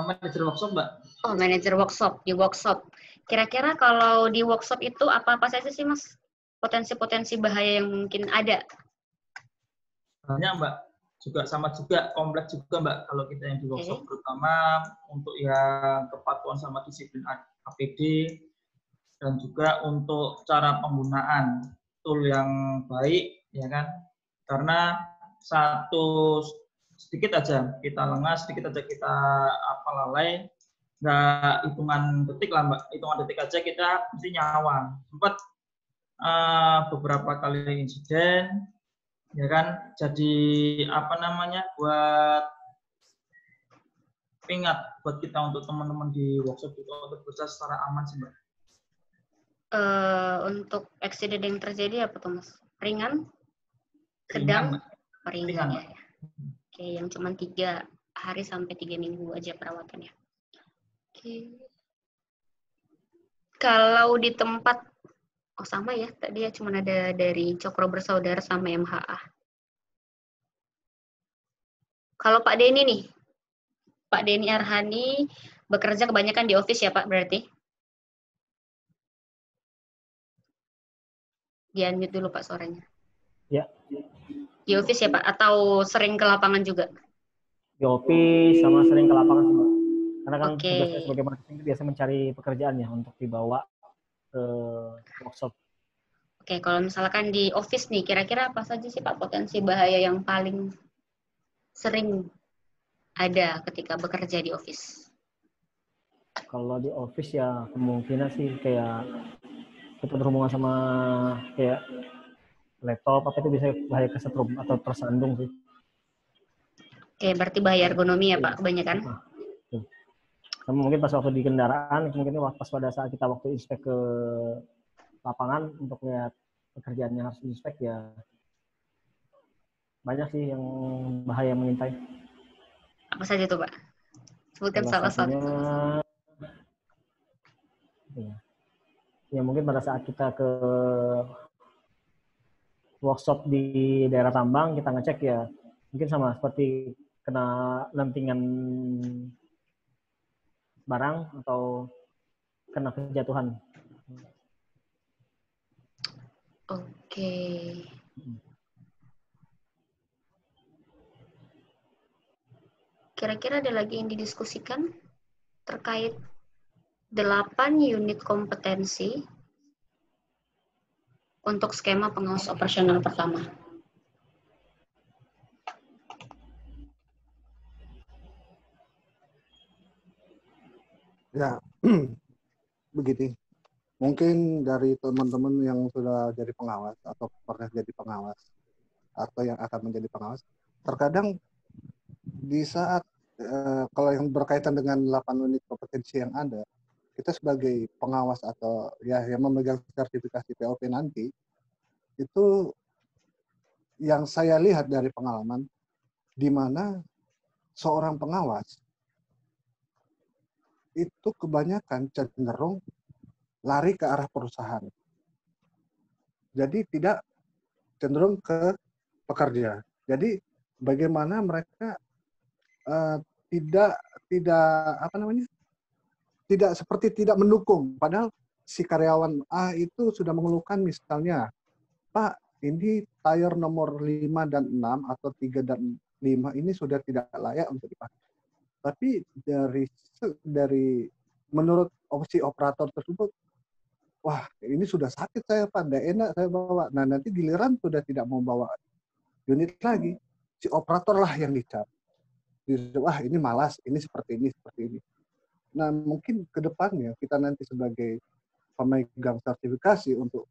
Manajer workshop, Mbak. Oh, manajer workshop, di workshop. Kira-kira kalau di workshop itu apa-apa saja sih, Mas? Potensi-potensi bahaya yang mungkin ada? Banyak, Mbak. Sama juga, kompleks juga, Mbak. Kalau kita yang di workshop, terutama untuk yang kepatuhan sama disiplin APD, dan juga untuk cara penggunaan tool yang baik, ya kan? Karena sedikit aja kita lengah, sedikit aja kita lalai, nggak hitungan detik lah, Mbak. Hitungan detik aja kita mesti nyawa. Sempat beberapa kali insiden, ya kan? Jadi buat ingat buat kita untuk teman-teman di workshop itu untuk bekerja secara aman sih, Mbak. Untuk eksiden yang terjadi apa tuh, Mas? Ringan? Sedang? Ringan ya. Oke, yang cuma 3 hari sampai 3 minggu aja perawatannya. Oke. Kalau di tempat, sama ya, tadi ya cuma ada dari Cokro Bersaudara sama MHA. Kalau Pak Denny nih, Pak Denny Arhani bekerja kebanyakan di office ya Pak berarti? Di-unmute dulu Pak suaranya. Ya. Di office ya Pak? Atau sering ke lapangan juga? Di office sama sering ke lapangan sih, Mbak. Karena kan tugasnya sebagai marketing biasa mencari pekerjaan ya untuk dibawa ke workshop. Oke, kalau misalkan di office nih, kira-kira apa saja sih Pak potensi bahaya yang paling sering ada ketika bekerja di office? Kalau di office ya kemungkinan sih kayak kita berhubungan sama kayak laptop, apa itu bisa bahaya kesetrum atau tersandung sih. Oke, berarti bahaya ergonomi ya Pak kebanyakan? Sama mungkin pas waktu di kendaraan, mungkin pas pada saat kita waktu inspek ke lapangan untuk lihat pekerjaan yang harus inspek ya banyak sih yang bahaya mengintai. Apa saja tuh Pak? Sebutkan salah satu. Ya. ya mungkin pada saat kita ke workshop di daerah tambang kita ngecek ya mungkin sama seperti kena lentingan barang atau kena kejatuhan. Oke. Kira-kira ada lagi yang didiskusikan terkait 8 unit kompetensi untuk skema pengawas operasional pertama. Ya, begini. Mungkin dari teman-teman yang sudah jadi pengawas atau pernah jadi pengawas atau yang akan menjadi pengawas, terkadang di saat kalau yang berkaitan dengan 8 unit kompetensi yang ada, kita sebagai pengawas atau ya yang memegang sertifikasi POP nanti, itu yang saya lihat dari pengalaman, di mana seorang pengawas itu kebanyakan cenderung lari ke arah perusahaan. Jadi tidak cenderung ke pekerja. Jadi bagaimana mereka tidak tidak mendukung, padahal si karyawan A itu sudah mengeluhkan misalnya, Pak, ini tire nomor 5 dan 6 atau 3 dan 5 ini sudah tidak layak untuk dipakai. Tapi dari menurut opsi operator tersebut, wah ini sudah sakit saya Pak, tidak enak saya bawa. Nah nanti giliran sudah tidak mau bawa unit lagi, si operator lah yang dicap. Wah ini malas, ini seperti ini, seperti ini. Nah mungkin ke depannya kita nanti sebagai pemegang sertifikasi untuk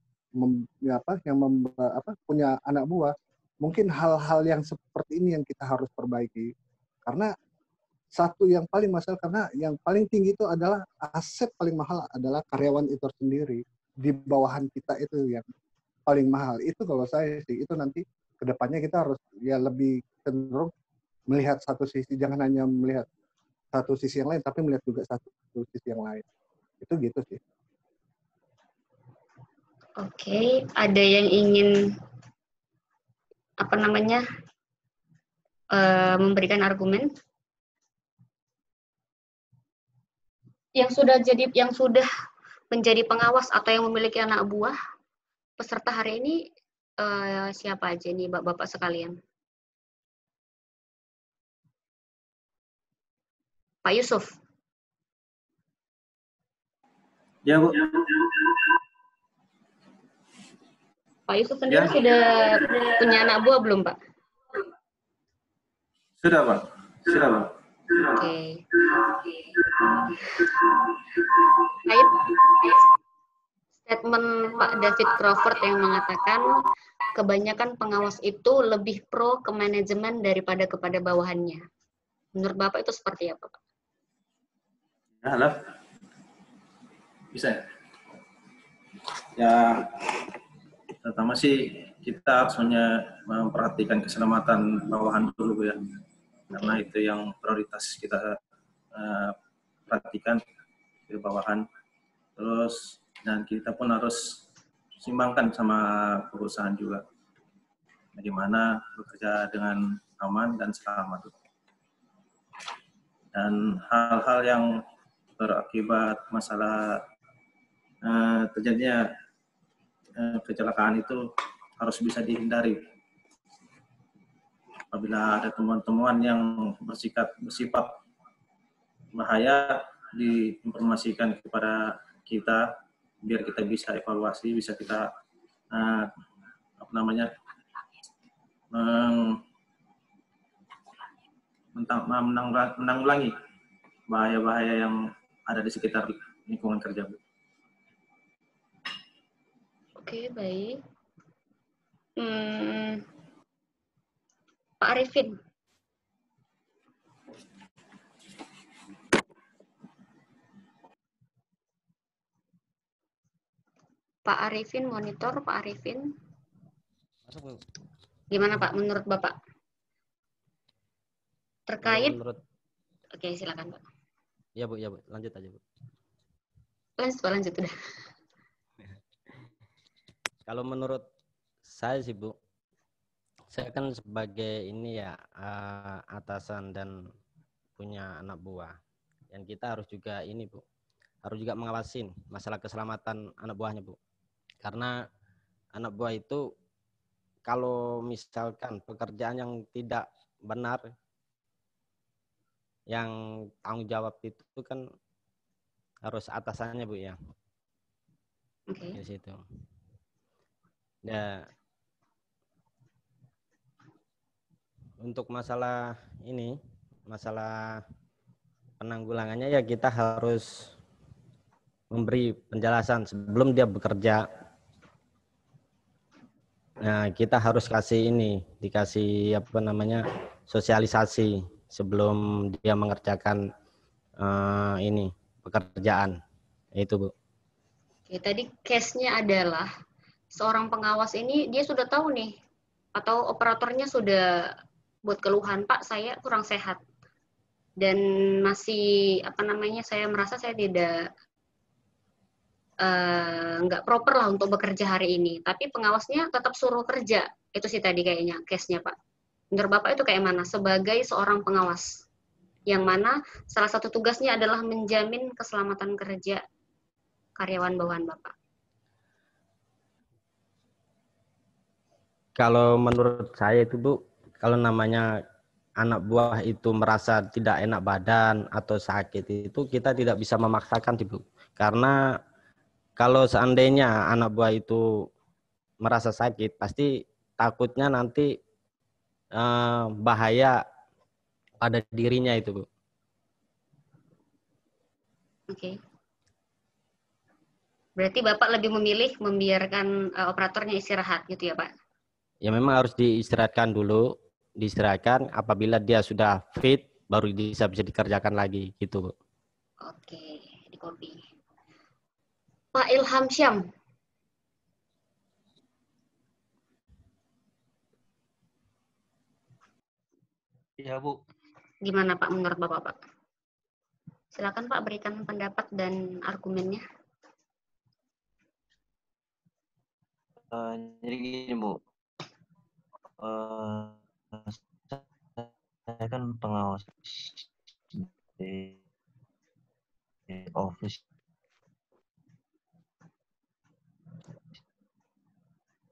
punya anak buah, mungkin hal-hal yang seperti ini yang kita harus perbaiki. Karena satu yang paling masalah, karena yang paling tinggi itu adalah aset paling mahal adalah karyawan itu sendiri. Di bawahan kita itu yang paling mahal. Itu kalau saya sih, itu nanti ke depannya kita harus ya lebih cenderung melihat satu sisi, jangan hanya melihat satu sisi yang lain, tapi melihat juga satu sisi yang lain. Itu gitu sih. Oke, ada yang ingin memberikan argumen? Yang sudah menjadi pengawas atau yang memiliki anak buah peserta hari ini siapa aja nih Bapak sekalian? Pak Yusuf. Ya, Bu. Pak Yusuf sendiri sudah punya anak buah belum, Pak? Sudah, Pak. Sudah, Pak. Oke. Statement Pak David Crawford yang mengatakan kebanyakan pengawas itu lebih pro ke manajemen daripada kepada bawahannya. Menurut Bapak itu seperti apa, Pak? Ya, halo. Bisa ya? Ya, pertama sih kita harus memperhatikan keselamatan bawahan dulu, Bu, ya. Karena itu yang prioritas kita perhatikan di bawahan. Terus dan kita pun harus simbangkan sama perusahaan juga. Bagaimana bekerja dengan aman dan selamat. Dan hal-hal yang berakibat masalah terjadinya kecelakaan itu harus bisa dihindari. Apabila ada temuan-temuan yang bersifat bahaya, diinformasikan kepada kita biar kita bisa evaluasi, bisa kita menanggulangi bahaya-bahaya yang ada di sekitar lingkungan kerja, Bu. Oke, baik. Pak Arifin. Pak Arifin, monitor Pak Arifin. Masuk, Bu. Gimana Pak, menurut Bapak? Terkait? Oke, silakan Pak. Ya Bu, lanjut aja Bu. Lanjut udah. Kalau menurut saya sih Bu, saya kan sebagai ini ya atasan dan punya anak buah. Dan kita harus juga ini Bu, harus juga mengawasin masalah keselamatan anak buahnya Bu. Karena anak buah itu kalau misalkan pekerjaan yang tidak benar, yang tanggung jawab itu kan harus atasannya Bu ya. Oke. Di situ. Ya, untuk masalah ini, masalah penanggulangannya ya kita harus memberi penjelasan sebelum dia bekerja. Nah, kita harus kasih ini, dikasih apa namanya, sosialisasi sebelum dia mengerjakan ini pekerjaan. Itu Bu. Oke, tadi case-nya adalah seorang pengawas ini dia sudah tahu nih atau operatornya sudah buat keluhan, Pak, saya kurang sehat dan masih apa namanya, saya merasa saya tidak nggak proper lah untuk bekerja hari ini, tapi pengawasnya tetap suruh kerja. Itu sih tadi kayaknya case-nya, Pak. Menurut Bapak itu kayak mana sebagai seorang pengawas, yang mana salah satu tugasnya adalah menjamin keselamatan kerja karyawan bawahan Bapak? Kalau menurut saya itu Bu, kalau namanya anak buah itu merasa tidak enak badan atau sakit itu kita tidak bisa memaksakan Bu. Karena kalau seandainya anak buah itu merasa sakit, pasti takutnya nanti bahaya pada dirinya itu Bu. Oke. Berarti Bapak lebih memilih membiarkan operatornya istirahat gitu ya Pak? Ya memang harus diistirahatkan dulu, diistirahatkan apabila dia sudah fit baru bisa dikerjakan lagi gitu Bu. Oke, di copy. Pak Ilham Syam. Iya Bu. Gimana Pak menurut Bapak Pak? Silakan Pak berikan pendapat dan argumennya. Jadi gini Bu, saya kan pengawas di office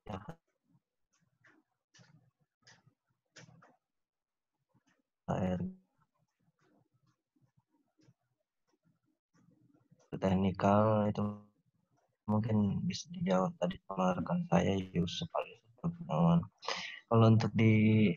ya. Teknikal itu mungkin bisa dijawab tadi sama rekan saya Yusuf Al-Gunawan. Kalau untuk di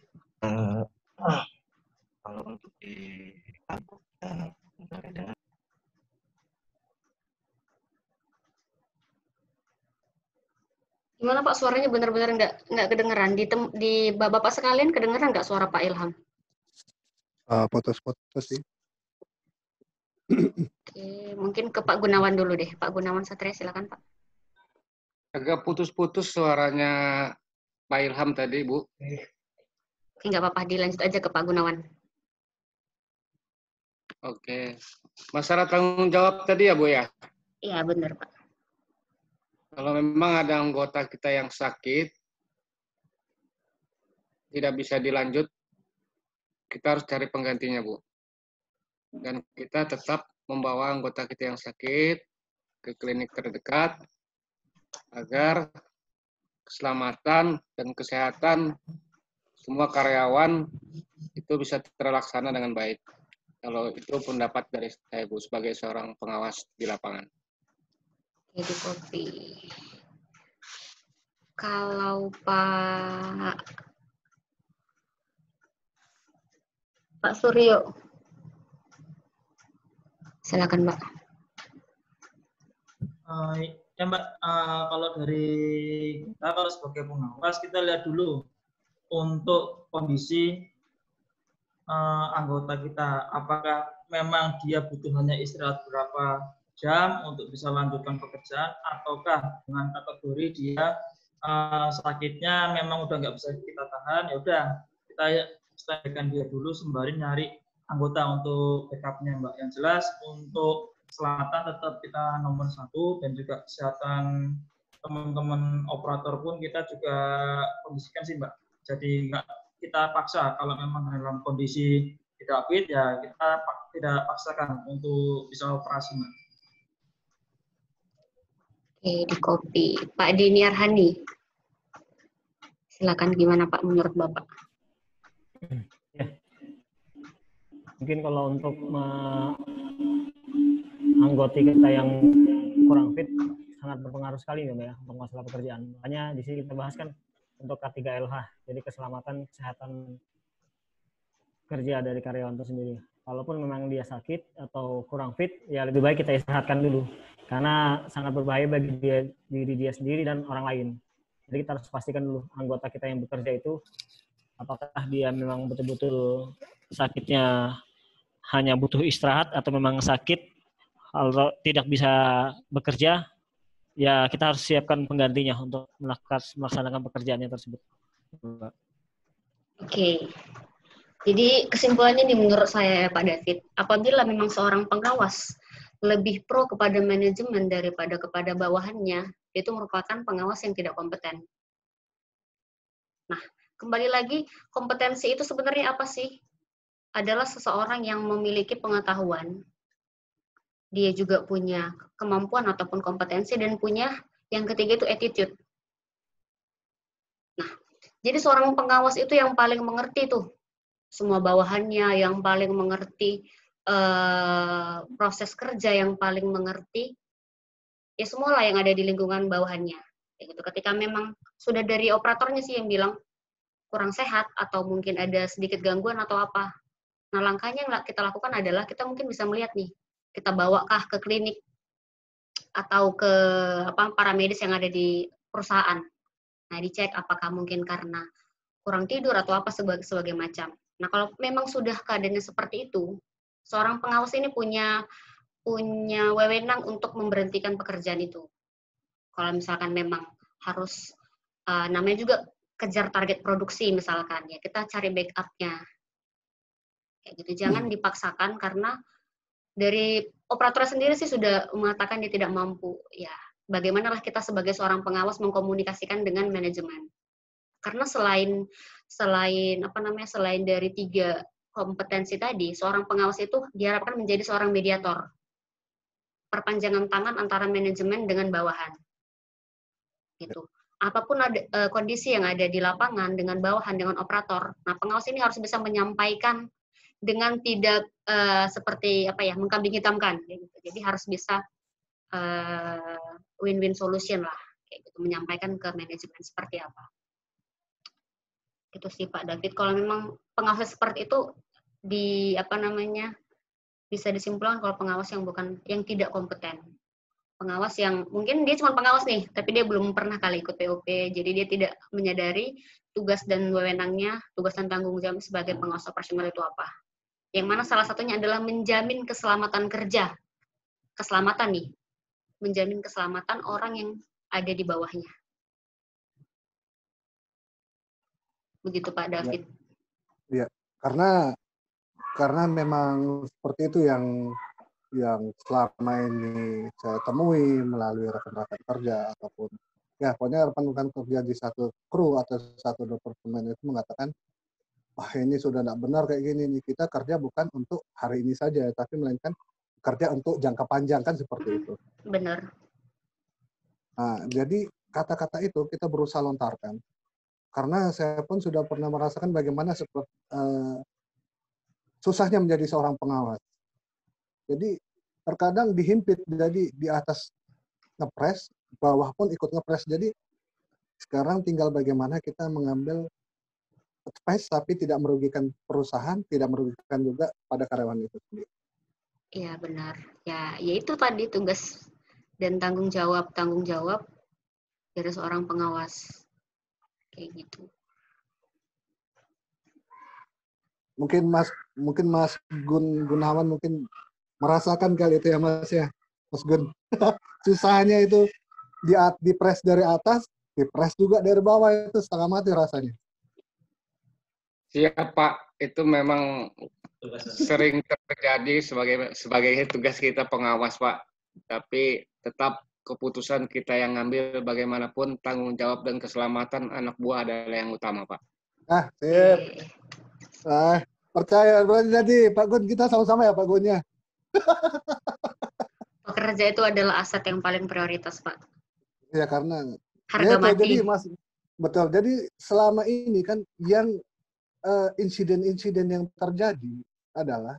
Gimana Pak, suaranya benar-benar nggak kedengeran. Di Bapak sekalian kedengeran nggak suara Pak Ilham? Putus-putus sih. Oke, mungkin ke Pak Gunawan dulu deh. Pak Gunawan Satria, silakan Pak. Agak putus-putus suaranya Pak Ilham tadi, Bu. Oke, nggak apa-apa, dilanjut aja ke Pak Gunawan. Oke. Masalah tanggung jawab tadi ya, Bu ya? Iya, benar Pak. Kalau memang ada anggota kita yang sakit, tidak bisa dilanjut, kita harus cari penggantinya, Bu. Dan kita tetap membawa anggota kita yang sakit ke klinik terdekat, agar keselamatan dan kesehatan semua karyawan itu bisa terlaksana dengan baik. Kalau itu pendapat dari saya, Bu, sebagai seorang pengawas di lapangan. Oke, di copy. Kalau Pak Suryo, silakan Mbak. Ya Mbak, kalau dari kita, kalau sebagai pengawas, kita lihat dulu untuk kondisi anggota kita. Apakah memang dia butuh hanya istirahat berapa jam untuk bisa lanjutkan pekerjaan, ataukah dengan kategori dia sakitnya memang udah nggak bisa kita tahan, ya udah kita standbykan dia dulu sembari nyari anggota untuk backupnya Mbak. Yang jelas untuk keselamatan tetap kita nomor 1 dan juga kesehatan teman-teman operator pun kita juga kondisikan sih Mbak. Jadi nggak kita paksa kalau memang dalam kondisi tidak fit ya kita tidak paksakan untuk bisa operasi Mbak. Oke, di copy. Pak Dini Arhani. Silakan gimana Pak menurut Bapak? Ya. Mungkin kalau untuk anggota kita yang kurang fit sangat berpengaruh sekali ya Mbak ya untuk masalah pekerjaan. Makanya di sini kita bahas kan untuk K3LH, jadi keselamatan kesehatan kerja dari karyawan itu sendiri. Walaupun memang dia sakit atau kurang fit, ya lebih baik kita istirahatkan dulu. Karena sangat berbahaya bagi diri dia sendiri dan orang lain. Jadi kita harus pastikan dulu anggota kita yang bekerja itu apakah dia memang betul-betul sakitnya hanya butuh istirahat atau memang sakit kalau tidak bisa bekerja, ya kita harus siapkan penggantinya untuk melaksanakan pekerjaannya tersebut. Oke. Jadi kesimpulannya nih menurut saya ya Pak David, apabila memang seorang pengawas lebih pro kepada manajemen daripada kepada bawahannya, itu merupakan pengawas yang tidak kompeten. Nah, kembali lagi, kompetensi itu sebenarnya apa sih? Adalah seseorang yang memiliki pengetahuan, dia juga punya kemampuan ataupun kompetensi, dan punya yang ketiga itu attitude. Nah, jadi seorang pengawas itu yang paling mengerti tuh semua bawahannya, yang paling mengerti proses kerja, yang paling mengerti ya semualah yang ada di lingkungan bawahannya. Kayak gitu. Ketika memang sudah dari operatornya sih yang bilang kurang sehat atau mungkin ada sedikit gangguan atau apa. Nah, langkahnya yang kita lakukan adalah kita mungkin bisa melihat nih, kita bawakah ke klinik atau ke paramedis yang ada di perusahaan. Nah, dicek apakah mungkin karena kurang tidur atau apa sebagai macam. Nah, kalau memang sudah keadaannya seperti itu, seorang pengawas ini punya wewenang untuk memberhentikan pekerjaan itu. Kalau misalkan memang harus, namanya juga kejar target produksi misalkan, ya kita cari backup-nya. Kayak gitu, jangan dipaksakan karena dari operator sendiri sih sudah mengatakan dia tidak mampu. Ya, bagaimanalah kita sebagai seorang pengawas mengkomunikasikan dengan manajemen. Karena selain dari 3 kompetensi tadi, seorang pengawas itu diharapkan menjadi seorang mediator, perpanjangan tangan antara manajemen dengan bawahan. Gitu. Apapun kondisi yang ada di lapangan dengan bawahan, dengan operator, nah pengawas ini harus bisa menyampaikan dengan tidak seperti mengkambing hitamkan. Gitu. Jadi harus bisa win-win solution lah, kayak gitu, menyampaikan ke manajemen seperti apa. Itu sih Pak David. Kalau memang pengawas seperti itu bisa disimpulkan kalau pengawas yang tidak kompeten. Pengawas yang mungkin dia cuma pengawas nih, tapi dia belum pernah kali ikut POP, jadi dia tidak menyadari tugas dan wewenangnya, tugas dan tanggung jawab sebagai pengawas operasional itu apa. Yang mana salah satunya adalah menjamin keselamatan kerja. Keselamatan nih, menjamin keselamatan orang yang ada di bawahnya. Begitu Pak David. Iya, karena memang seperti itu yang selama ini saya temui melalui rekan-rekan kerja ataupun ya pokoknya rekan-rekan kerja di satu kru atau satu departemen itu mengatakan, wah ini sudah tidak benar kayak gini nih, kita kerja bukan untuk hari ini saja tapi melainkan kerja untuk jangka panjang, kan seperti itu. Benar. Nah, jadi kata-kata itu kita berusaha lontarkan. Karena saya pun sudah pernah merasakan bagaimana susahnya menjadi seorang pengawas. Jadi terkadang dihimpit, jadi di atas ngepres, bawah pun ikut ngepres. Jadi sekarang tinggal bagaimana kita mengambil space tapi tidak merugikan perusahaan, tidak merugikan juga pada karyawan itu sendiri. Iya benar. Ya itu tadi tugas dan tanggung jawab dari seorang pengawas. Kayak gitu. Mungkin Mas Gunawan mungkin merasakan kali itu ya Mas ya, Mas Gun. Susahnya itu di press dari atas, di press juga dari bawah, itu setengah mati rasanya. Siap Pak, itu memang sering terjadi sebagai tugas kita pengawas Pak. Tapi tetap keputusan kita yang ngambil, bagaimanapun tanggung jawab dan keselamatan anak buah adalah yang utama, Pak. Ah, sip. Percaya. Berarti jadi Pak Gun, kita sama-sama ya Pak Gunnya. Pekerja itu adalah aset yang paling prioritas, Pak. Ya karena Harga mati. Jadi Mas, betul. Jadi selama ini kan yang insiden-insiden yang terjadi adalah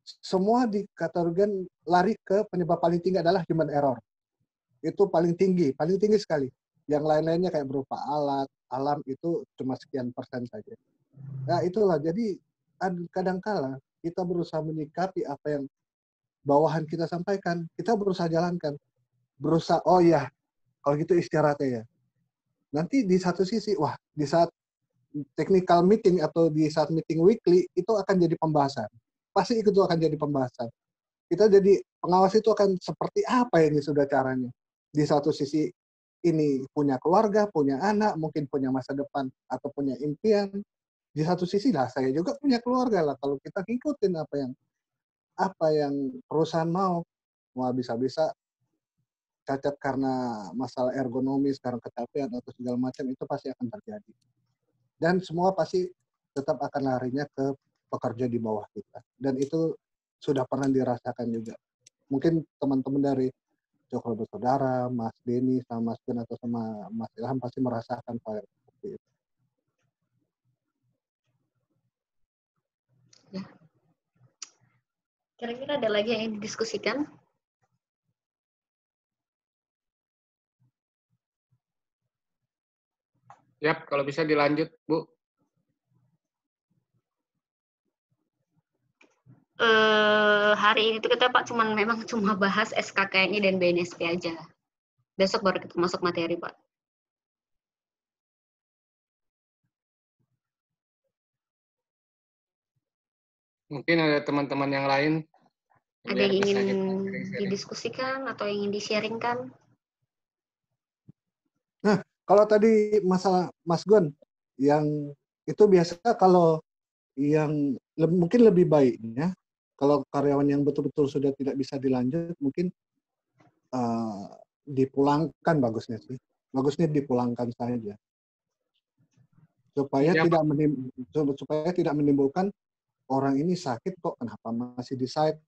semua dikategorikan lari ke penyebab paling tinggi adalah human error. Itu paling tinggi sekali. Yang lain-lainnya kayak berupa alat, alam itu cuma sekian persen saja. Nah itulah, jadi kadangkala kita berusaha menyikapi apa yang bawahan kita sampaikan, kita berusaha jalankan. Berusaha, oh ya, kalau gitu istirahatnya ya. Nanti di satu sisi, wah di saat technical meeting atau di saat meeting weekly, itu akan jadi pembahasan. Pasti itu akan jadi pembahasan. Kita jadi pengawas itu akan seperti apa ini sudah caranya. Di satu sisi ini punya keluarga, punya anak, mungkin punya masa depan atau punya impian. Di satu sisi lah saya juga punya keluarga lah. Kalau kita ngikutin apa yang perusahaan mau, wah bisa-bisa cacat karena masalah ergonomis, karena kecapean atau segala macam, itu pasti akan terjadi. Dan semua pasti tetap akan larinya ke pekerja di bawah kita. Dan itu sudah pernah dirasakan juga. Mungkin teman-teman dari Cokro Bersaudara, Mas Denny, sama Mas Ben atau sama Mas Ilham pasti merasakan hal seperti itu. Ya. Kira-kira ada lagi yang ingin didiskusikan? Yap, kalau bisa dilanjut, Bu. Hari ini tuh kita Pak memang cuma bahas SKKNI dan BNSP aja. Besok baru kita masuk materi, Pak. Mungkin ada teman-teman yang lain. Ada yang ingin didiskusikan atau ingin di-sharingkan? Nah, kalau tadi masalah Mas Gun, yang itu biasa kalau yang mungkin lebih baiknya, kalau karyawan yang betul-betul sudah tidak bisa dilanjut, mungkin dipulangkan bagusnya sih. Bagusnya dipulangkan saja. Supaya tidak menimbulkan orang ini sakit kok, kenapa masih di site?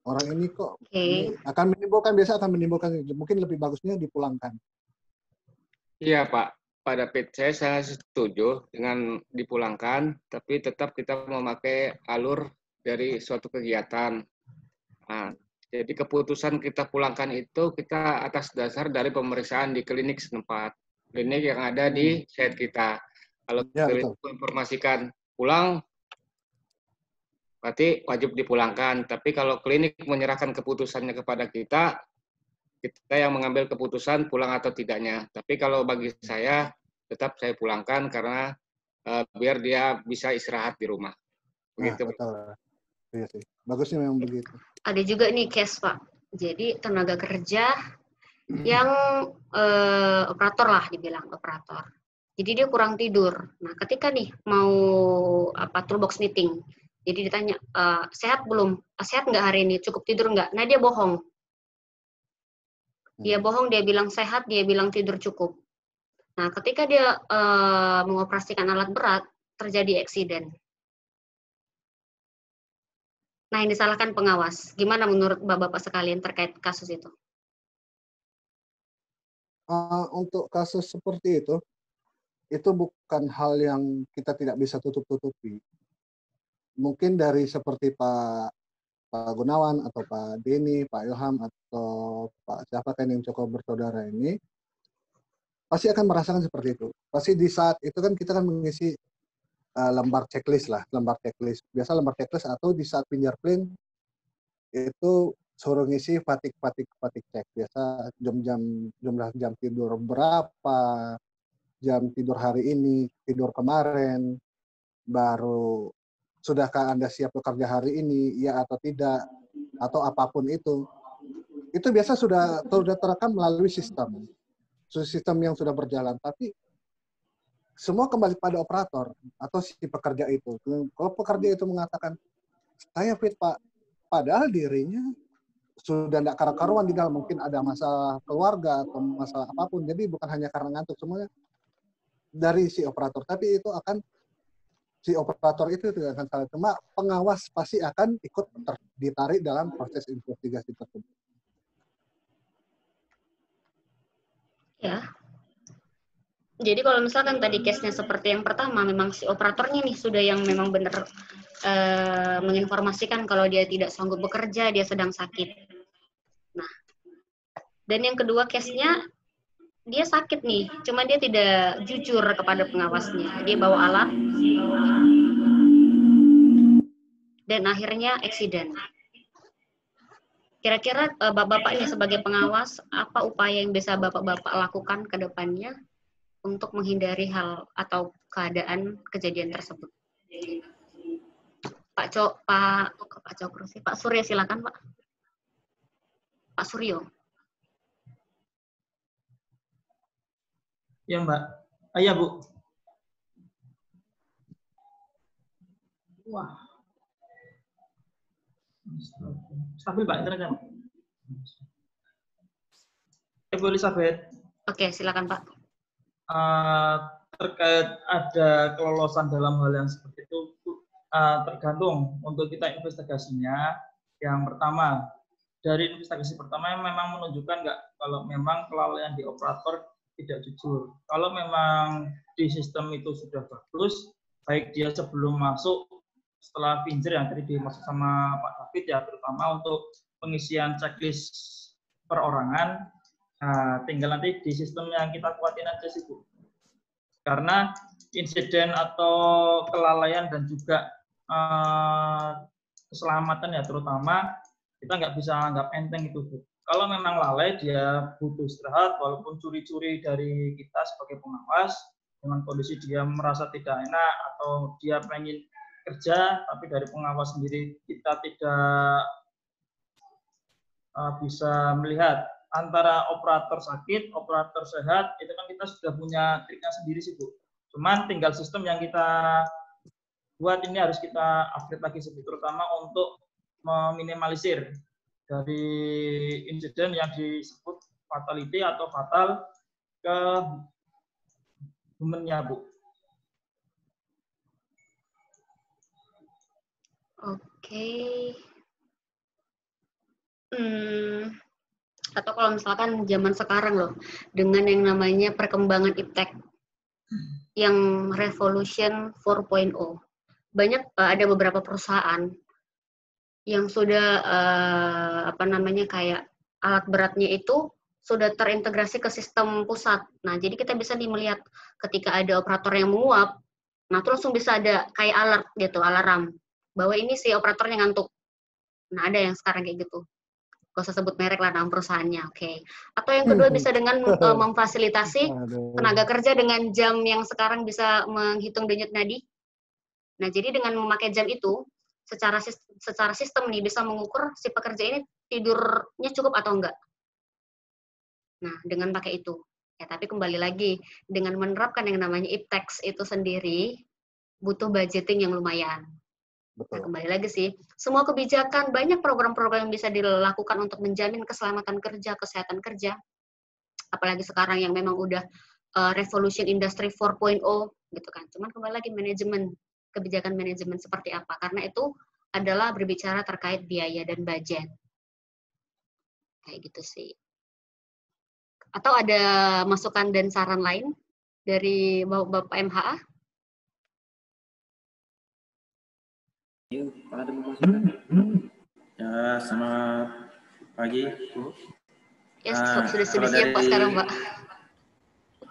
Orang ini kok ini akan menimbulkan mungkin lebih bagusnya dipulangkan. Iya Pak, Pak David, saya sangat setuju dengan dipulangkan, tapi tetap kita memakai alur dari suatu kegiatan. Nah, jadi keputusan kita pulangkan itu kita atas dasar dari pemeriksaan di klinik setempat, klinik yang ada di site kita. Kalau klinik menginformasikan pulang, berarti wajib dipulangkan. Tapi kalau klinik menyerahkan keputusannya kepada kita yang mengambil keputusan pulang atau tidaknya. Tapi kalau bagi saya, tetap saya pulangkan karena biar dia bisa istirahat di rumah. Begitu. Betul. Iya sih. Bagusnya memang begitu. Ada juga nih case, Pak. Jadi tenaga kerja yang operator lah dibilang operator. Jadi dia kurang tidur. Nah, ketika nih mau toolbox meeting, jadi ditanya, sehat belum? Sehat nggak hari ini? Cukup tidur nggak? Nah, dia bohong. Dia bohong, dia bilang sehat, dia bilang tidur cukup. Nah, ketika dia mengoperasikan alat berat, terjadi eksiden. Nah, yang disalahkan pengawas. Gimana menurut Bapak-Bapak sekalian terkait kasus itu? Untuk kasus seperti itu bukan hal yang kita tidak bisa tutup-tutupi. Mungkin dari seperti Pak Gunawan atau Pak Denny, Pak Ilham atau Pak siapa kan yang cukup bersaudara ini pasti akan merasakan seperti itu. Pasti di saat itu kan kita kan mengisi lembar checklist lah, lembar checklist. Biasa lembar checklist atau di saat fingerprint itu suruh ngisi fatigue check. Biasa jumlah jam tidur berapa, jam tidur hari ini, tidur kemarin, baru sudahkah Anda siap bekerja hari ini, ya atau tidak, atau apapun itu. Itu biasa sudah terekam melalui sistem yang sudah berjalan. Tapi semua kembali pada operator atau si pekerja itu. Kalau pekerja itu mengatakan, saya fit Pak, padahal dirinya sudah tidak karu-karuan di dalam, mungkin ada masalah keluarga atau masalah apapun. Jadi bukan hanya karena ngantuk, semuanya dari si operator. Tapi itu akan, si operator itu tidak akan salah. Cuma pengawas pasti akan ikut ditarik dalam proses investigasi tersebut. Ya. Jadi kalau misalkan tadi case-nya seperti yang pertama, memang si operatornya nih sudah yang memang benar menginformasikan kalau dia tidak sanggup bekerja, dia sedang sakit. Nah, dan yang kedua case-nya, dia sakit nih, cuma dia tidak jujur kepada pengawasnya. Dia bawa alat, dan akhirnya eksiden. Kira-kira Bapak-Bapak ini sebagai pengawas, apa upaya yang bisa Bapak-Bapak lakukan ke depannya untuk menghindari hal atau keadaan kejadian tersebut? Pak Cokro sih, Pak Surya silakan Pak. Pak Suryo. Ya Mbak. Iya Bu. Wah. Stabil Pak, internetnya. Ibu Elizabeth. Oke, silakan Pak. Terkait ada kelolosan dalam hal yang seperti itu, tergantung untuk kita investigasinya. Yang pertama, dari investigasi pertama yang memang menunjukkan nggak kalau memang kelalaian di operator tidak jujur. Kalau memang di sistem itu sudah bagus, baik dia sebelum masuk, setelah pinjer yang tadi dimaksud sama Pak David ya, terutama untuk pengisian checklist perorangan, tinggal nanti di sistem yang kita kuatin aja sih Bu. Karena insiden atau kelalaian dan juga keselamatan ya terutama, kita nggak bisa anggap enteng itu Bu. Kalau memang lalai, dia butuh istirahat, walaupun curi-curi dari kita sebagai pengawas, dengan kondisi dia merasa tidak enak, atau dia pengen kerja, tapi dari pengawas sendiri kita tidak bisa melihat antara operator sakit, operator sehat, itu kan kita sudah punya triknya sendiri sih Bu. Cuman tinggal sistem yang kita buat ini harus kita upgrade lagi sih, terutama untuk meminimalisir dari insiden yang disebut fatality atau fatal ke humannya Bu. Oke. Atau kalau misalkan zaman sekarang loh, dengan yang namanya perkembangan iptek yang revolution 4.0, banyak ada beberapa perusahaan yang sudah kayak alat beratnya itu sudah terintegrasi ke sistem pusat. Nah, jadi kita bisa nih melihat ketika ada operator yang menguap, nah terus langsung bisa ada kayak alert gitu, alarm bahwa ini si operatornya ngantuk. Nah, ada yang sekarang kayak gitu. Gak usah sebut merek lah nama perusahaannya, oke. Atau yang kedua bisa dengan memfasilitasi tenaga kerja dengan jam yang sekarang bisa menghitung denyut nadi. Nah, jadi dengan memakai jam itu, secara sistem nih bisa mengukur si pekerja ini tidurnya cukup atau enggak. Nah, dengan pakai itu. Ya, tapi kembali lagi, dengan menerapkan yang namanya iptex itu sendiri, butuh budgeting yang lumayan. Betul. Nah, kembali lagi sih, semua kebijakan, banyak program-program yang bisa dilakukan untuk menjamin keselamatan kerja, kesehatan kerja. Apalagi sekarang yang memang udah revolution industry 4.0 gitu kan. Cuman kembali lagi manajemen, kebijakan manajemen seperti apa. Karena itu adalah berbicara terkait biaya dan budget. Kayak gitu sih. Atau ada masukan dan saran lain dari Bapak MHA? Ya, selamat pagi, Bu. Ya, sudah siap Pak sekarang, Pak.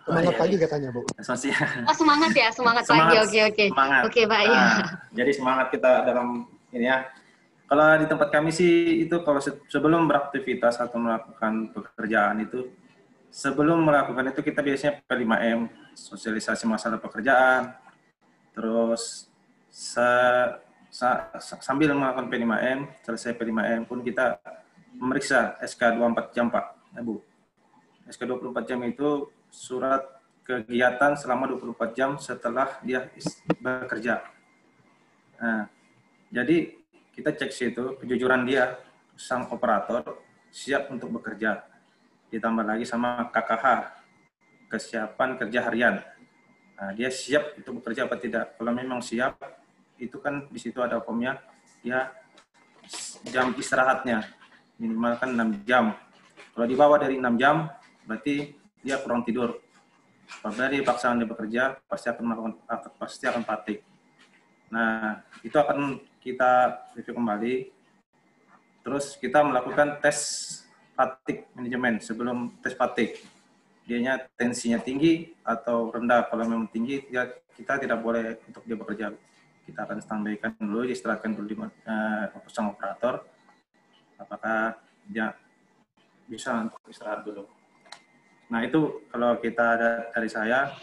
Semangat pagi katanya, Bu. Oh, semangat ya, semangat pagi. Oke. Semangat. Oke, Pak. Ya. Jadi semangat kita dalam ini ya. Kalau di tempat kami sih itu kalau sebelum beraktivitas atau melakukan pekerjaan itu, sebelum melakukan itu kita biasanya P5M, sosialisasi masalah pekerjaan, terus sambil melakukan P5M, selesai P5M pun kita memeriksa SK 24 jam Pak, ya Bu. SK 24 jam itu surat kegiatan selama 24 jam setelah dia bekerja. Nah, jadi kita cek situ kejujuran dia sang operator siap untuk bekerja. Ditambah lagi sama KKH, kesiapan kerja harian. Nah, dia siap untuk bekerja apa tidak. Kalau memang siap, itu kan di situ ada formnya, ya jam istirahatnya minimal kan 6 jam. Kalau di bawah dari 6 jam, berarti dia kurang tidur. Apabila dia paksaan dia bekerja, pasti akan fatigue. Nah, itu akan kita review kembali. Terus kita melakukan tes fatigue manajemen sebelum tes fatigue. Dianya tensinya tinggi atau rendah. Kalau memang tinggi, kita tidak boleh untuk dia bekerja. Kita akan standbykan dulu, istirahatkan dulu di sang operator. Apakah dia bisa untuk istirahat dulu. Nah, itu kalau kita ada dari saya,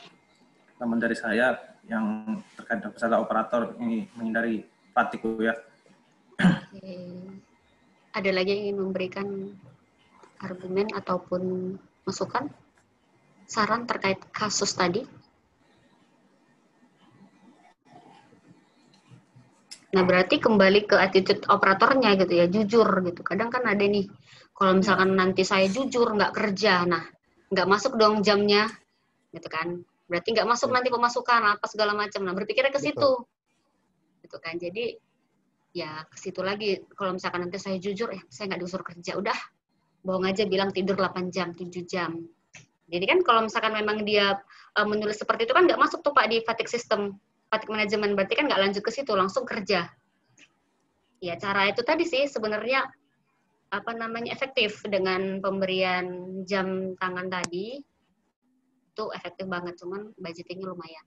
teman dari saya yang terkait dengan masalah operator ini menghindari fatigue ya. Oke. Ada lagi yang ingin memberikan argumen ataupun masukan, saran terkait kasus tadi? Nah, berarti kembali ke attitude operatornya gitu ya, jujur gitu. Kadang kan ada nih, kalau misalkan nanti saya jujur nggak kerja, nah nggak masuk dong jamnya, gitu kan? Berarti nggak masuk nanti pemasukan apa segala macam. Nah, berpikirnya ke situ, gitu kan? Jadi ya ke situ lagi. Kalau misalkan nanti saya jujur, saya nggak disuruh kerja, udah bohong aja bilang tidur 8 jam, 7 jam. Jadi kan kalau misalkan memang dia menulis seperti itu kan nggak masuk tuh Pak di fatigue system, fatigue manajemen, berarti kan nggak lanjut ke situ, langsung kerja. Ya cara itu tadi sih sebenarnya efektif dengan pemberian jam tangan tadi, itu efektif banget, cuman budgetingnya lumayan.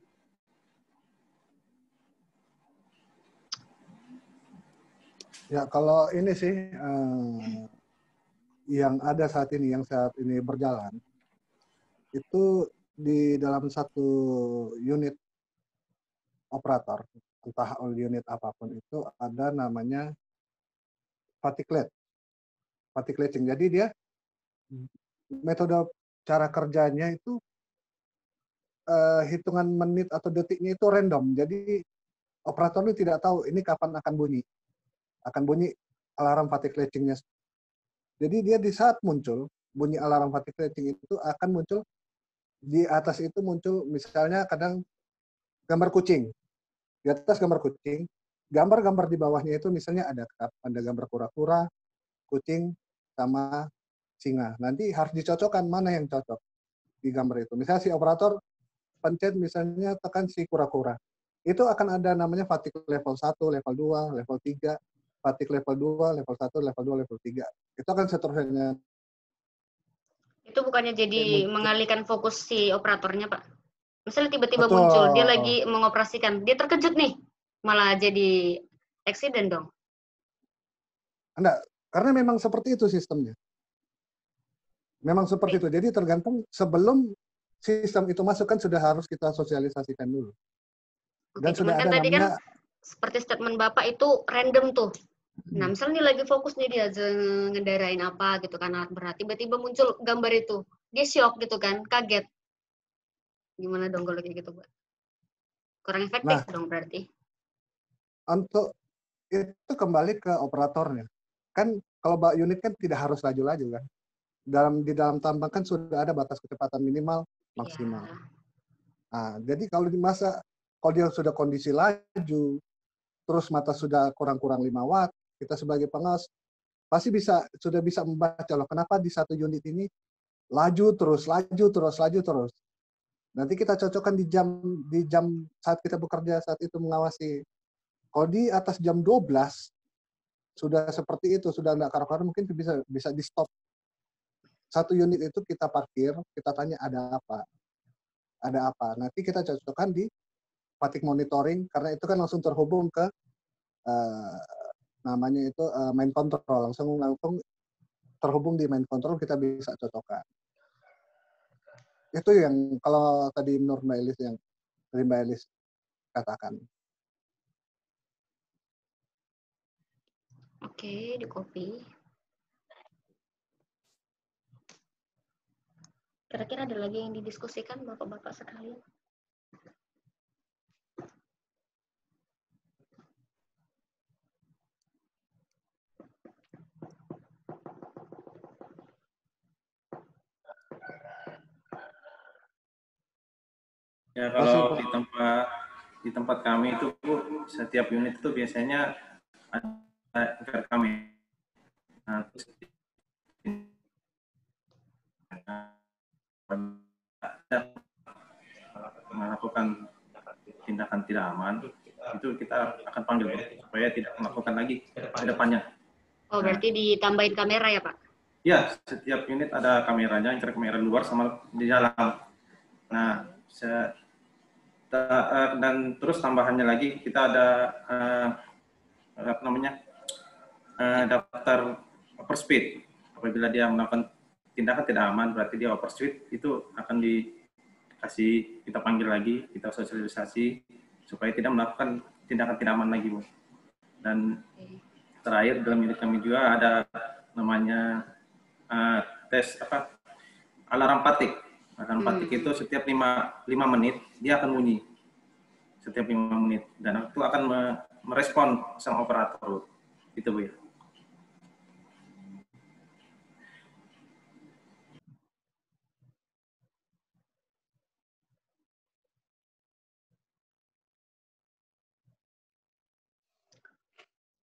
Ya kalau ini sih yang saat ini berjalan itu di dalam satu unit operator, entah unit apapun itu ada namanya fatigue letting. Jadi dia metode cara kerjanya itu hitungan menit atau detiknya itu random. Jadi operator ini tidak tahu ini kapan akan bunyi alarm fatigue letting-nya. Jadi dia di saat muncul bunyi alarm fatigue letting itu akan muncul di atas itu muncul misalnya kadang gambar kucing. Di atas gambar kucing, gambar-gambar di bawahnya itu misalnya ada gambar kura-kura, kucing, sama singa. Nanti harus dicocokkan mana yang cocok di gambar itu. Misalnya si operator pencet misalnya tekan si kura-kura. Itu akan ada namanya fatigue level 1, level 2, level 3, fatigue level 2, level 1, level 2, level 3. Itu akan seterusnya. Itu bukannya jadi mengalihkan fokus si operatornya, Pak? Misalnya tiba-tiba Betul. muncul, dia lagi mengoperasikan, dia terkejut nih, malah jadi accident dong. Enggak, karena memang seperti itu sistemnya. Memang seperti itu. Jadi tergantung sebelum sistem itu masuk kan sudah harus kita sosialisasikan dulu. Dan Oke, sudah kan ada tadi namanya, kan seperti statement Bapak itu random tuh. Nah, misalnya nih lagi fokus nih dia ngendarain apa gitu kan alat berat, tiba-tiba muncul gambar itu. Dia shock gitu kan, kaget. Gimana dong kalau kayak gitu, Pak? Kurang efektif dong berarti. untuk itu kembali ke operatornya. Kan kalau unit kan tidak harus laju-laju kan. Di dalam tambang kan sudah ada batas kecepatan minimal maksimal. Ya. Nah, jadi kalau dia sudah kondisi laju, terus mata sudah kurang-kurang 5 watt, kita sebagai pengawas pasti sudah bisa membaca loh kenapa di satu unit ini laju terus. Nanti kita cocokkan di jam saat kita bekerja saat itu mengawasi. Kalau di atas jam 12 sudah seperti itu, sudah nggak karu-karu, mungkin bisa di stop. Satu unit itu kita parkir, kita tanya ada apa. Nanti kita cocokkan di fatigue monitoring karena itu kan langsung terhubung ke namanya itu main control, langsung terhubung di main control, kita bisa cocokkan. Itu yang kalau tadi menurut Mbak Elis katakan. Oke, di copy. Kira-kira ada lagi yang didiskusikan Bapak-bapak sekalian? Ya kalau di tempat kami itu Bu, setiap unit itu biasanya ada ingkar kami. Nah, terus melakukan tindakan tidak aman, itu kita akan panggil supaya tidak melakukan lagi ke depannya. Oh, berarti ditambahin kamera ya, Pak? Ya, setiap unit ada kameranya, ingkar kamera luar sama di dalam. Nah, dan terus tambahannya lagi kita ada daftar overspeed. Apabila dia melakukan tindakan tidak aman, berarti dia overspeed, itu akan dikasih, kita panggil lagi, kita sosialisasi supaya tidak melakukan tindakan tidak aman lagi, Bu. Dan terakhir dalam unit kami juga ada namanya tes alarm patik. Alarm patik itu setiap 5 menit dia akan bunyi. Setiap 5 menit, dan itu akan merespon sang operator. Itu, Bu ya.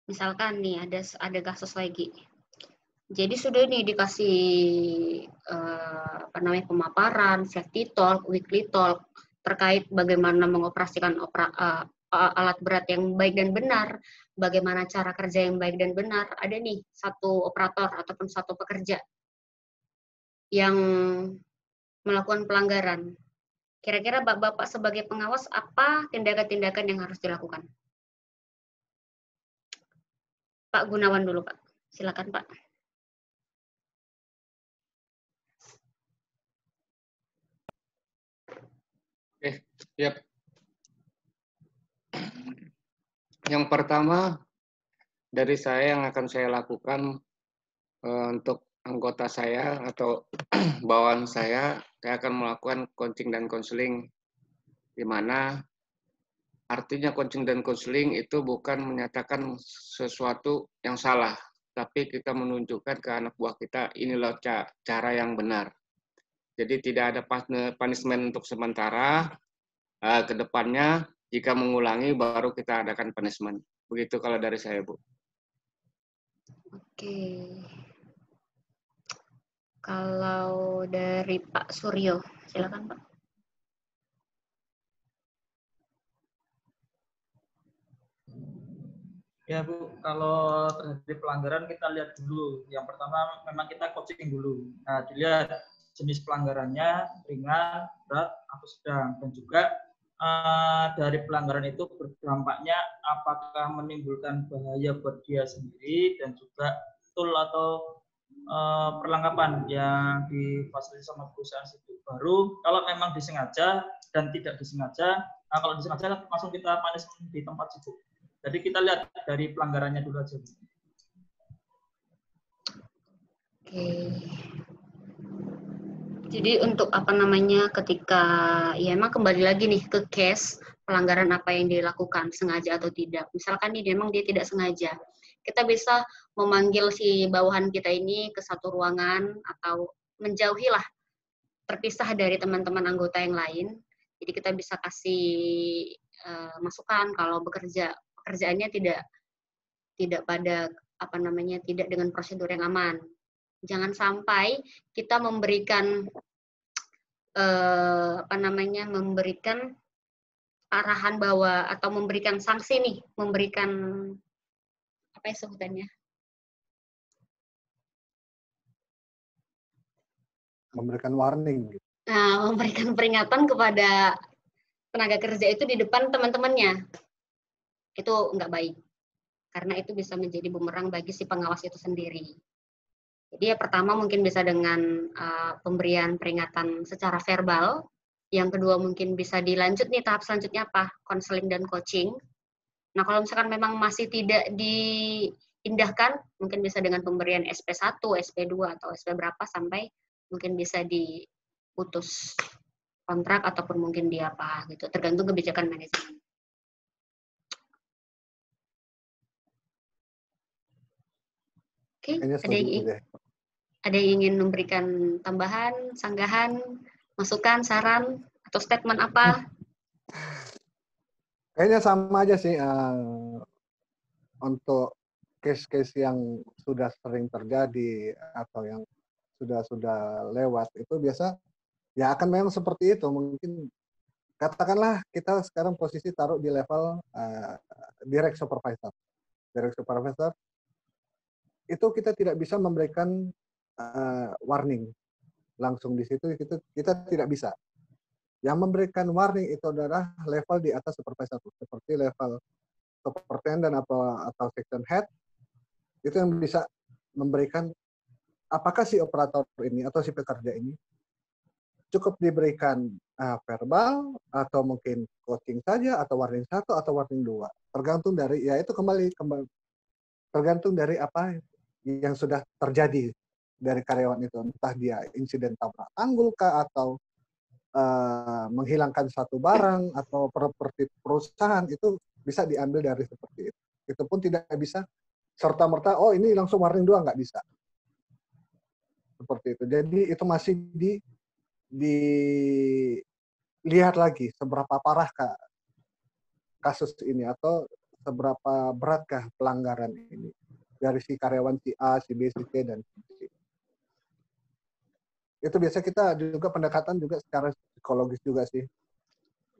Misalkan nih ada kasus lagi. Jadi sudah nih dikasih pemaparan, safety talk, weekly talk terkait bagaimana mengoperasikan alat berat yang baik dan benar, bagaimana cara kerja yang baik dan benar. Ada nih satu operator ataupun satu pekerja yang melakukan pelanggaran. Kira-kira Bapak sebagai pengawas apa tindakan-tindakan yang harus dilakukan? Pak Gunawan dulu, Pak. Silakan, Pak. Siap. Yang pertama dari saya yang akan saya lakukan untuk anggota saya atau bawahan saya akan melakukan coaching dan konseling, di mana artinya coaching dan konseling itu bukan menyatakan sesuatu yang salah, tapi kita menunjukkan ke anak buah kita inilah cara yang benar. Jadi tidak ada punishment untuk sementara, ke depannya jika mengulangi baru kita adakan punishment. Begitu kalau dari saya, Bu. Oke. Kalau dari Pak Suryo, silakan, Pak. Ya Bu, kalau terjadi pelanggaran kita lihat dulu. Yang pertama memang kita coaching dulu. Nah, dilihat jenis pelanggarannya ringan, berat, atau sedang. Dan juga dari pelanggaran itu berdampaknya apakah menimbulkan bahaya buat dia sendiri dan juga tool atau perlengkapan yang difasilitasi sama perusahaan itu. Baru kalau memang disengaja dan tidak disengaja, kalau disengaja langsung kita punishment di tempat situ. Jadi kita lihat dari pelanggarannya dulu aja. Oke. Jadi untuk ketika ya emang kembali lagi nih ke case pelanggaran apa yang dilakukan, sengaja atau tidak. Misalkan nih memang dia tidak sengaja. Kita bisa memanggil si bawahan kita ini ke satu ruangan atau menjauhilah, terpisah dari teman-teman anggota yang lain. Jadi kita bisa kasih masukan kalau pekerjaannya tidak pada tidak dengan prosedur yang aman. Jangan sampai kita memberikan memberikan arahan bahwa atau memberikan sanksi nih, memberikan apa ya sebutannya? Memberikan warning. Nah, memberikan peringatan kepada tenaga kerja itu di depan teman-temannya. Itu nggak baik. Karena itu bisa menjadi bumerang bagi si pengawas itu sendiri. Jadi ya pertama mungkin bisa dengan pemberian peringatan secara verbal. Yang kedua mungkin bisa dilanjut nih tahap selanjutnya apa? Konseling dan coaching. Nah kalau misalkan memang masih tidak diindahkan, mungkin bisa dengan pemberian SP1, SP2, atau SP berapa sampai mungkin bisa diputus kontrak ataupun mungkin di apa gitu. Tergantung kebijakan manajemen. Oke, ada yang ingin memberikan tambahan, sanggahan, masukan, saran, atau statement apa? Kayaknya sama aja sih untuk case-case yang sudah sering terjadi atau yang sudah lewat itu biasa ya akan memang seperti itu. Mungkin katakanlah kita sekarang posisi taruh di level direct supervisor. Direct supervisor itu kita tidak bisa memberikan warning langsung di situ, kita tidak bisa. Yang memberikan warning itu adalah level di atas supervisor, seperti level superintendent atau section head, itu yang bisa memberikan apakah si operator ini atau si pekerja ini cukup diberikan verbal atau mungkin coaching saja atau warning 1 atau warning 2, tergantung dari ya itu kembali tergantung dari apa yang sudah terjadi dari karyawan itu, entah dia insiden tabrak tanggul kah atau menghilangkan satu barang atau properti perusahaan, itu bisa diambil dari seperti itu. Itu pun tidak bisa serta-merta, oh ini langsung warning 2, nggak bisa. Seperti itu. Jadi itu masih dilihat lagi seberapa parahkah kasus ini atau seberapa beratkah pelanggaran ini dari si karyawan si A, si B, si C, dan si C. Itu biasa kita juga pendekatan juga secara psikologis juga sih.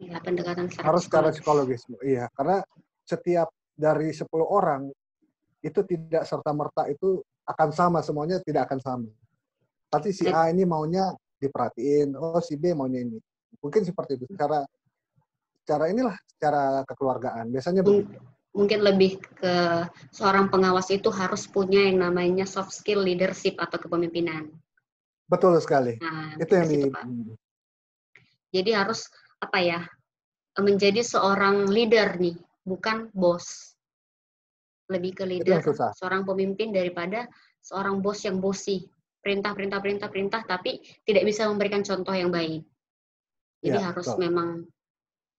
Ya, pendekatan harus secara psikologis. Iya, karena setiap dari 10 orang itu tidak serta-merta itu akan sama, semuanya tidak akan sama. Pasti si A ini maunya diperhatiin, oh si B maunya ini. Mungkin seperti itu. Secara inilah, secara kekeluargaan. Biasanya begitu. Mungkin lebih ke seorang pengawas itu harus punya yang namanya soft skill leadership atau kepemimpinan. Betul sekali. Nah, itu yang Pak. Jadi harus apa ya? Menjadi seorang leader nih, bukan bos. Lebih ke leader, seorang pemimpin daripada seorang bos yang bosi. Perintah, tapi tidak bisa memberikan contoh yang baik. Jadi ya, harus memang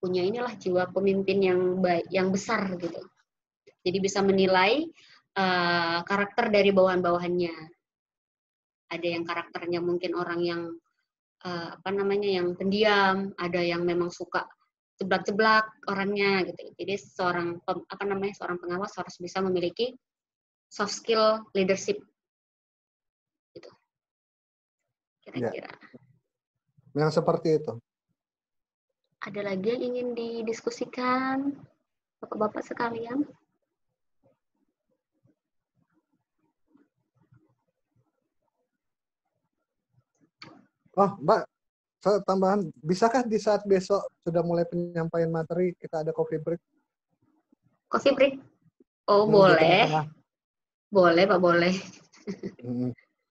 punya inilah jiwa pemimpin yang baik, yang besar gitu. Jadi bisa menilai karakter dari bawahan-bawahannya. Ada yang karakternya mungkin orang yang yang pendiam, ada yang memang suka jeblak-jeblak orangnya gitu. Jadi seorang seorang pengawas harus bisa memiliki soft skill leadership gitu. Kira-kira. Ya. Yang seperti itu. Ada lagi yang ingin didiskusikan Bapak-bapak sekalian? Oh, Mbak, saya tambahan, bisakah di saat besok sudah mulai penyampaian materi, kita ada coffee break? Coffee break? Oh, boleh. Boleh, Pak, boleh.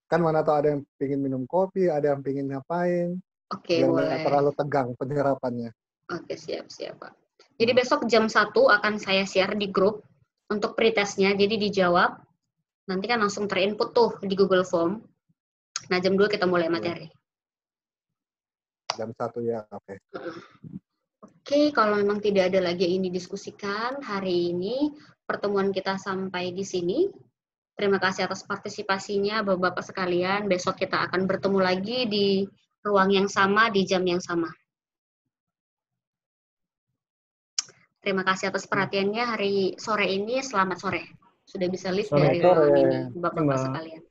Kan mana tahu ada yang pingin minum kopi, ada yang pingin ngapain. Oke, biar boleh. Nggak terlalu tegang penyerapannya. Oke, siap, Pak. Jadi besok jam 1 akan saya share di grup untuk pretestnya, jadi dijawab. Nanti kan langsung terinput tuh di Google Form. Nah, jam 2 kita mulai materi. Jam 1 ya, oke. Oke, kalau memang tidak ada lagi yang didiskusikan hari ini, pertemuan kita sampai di sini. Terima kasih atas partisipasinya, Bapak-bapak sekalian. Besok kita akan bertemu lagi di ruang yang sama, di jam yang sama. Terima kasih atas perhatiannya hari sore ini. Selamat sore. Sudah bisa live dari ruangan ini, Bapak-bapak sekalian.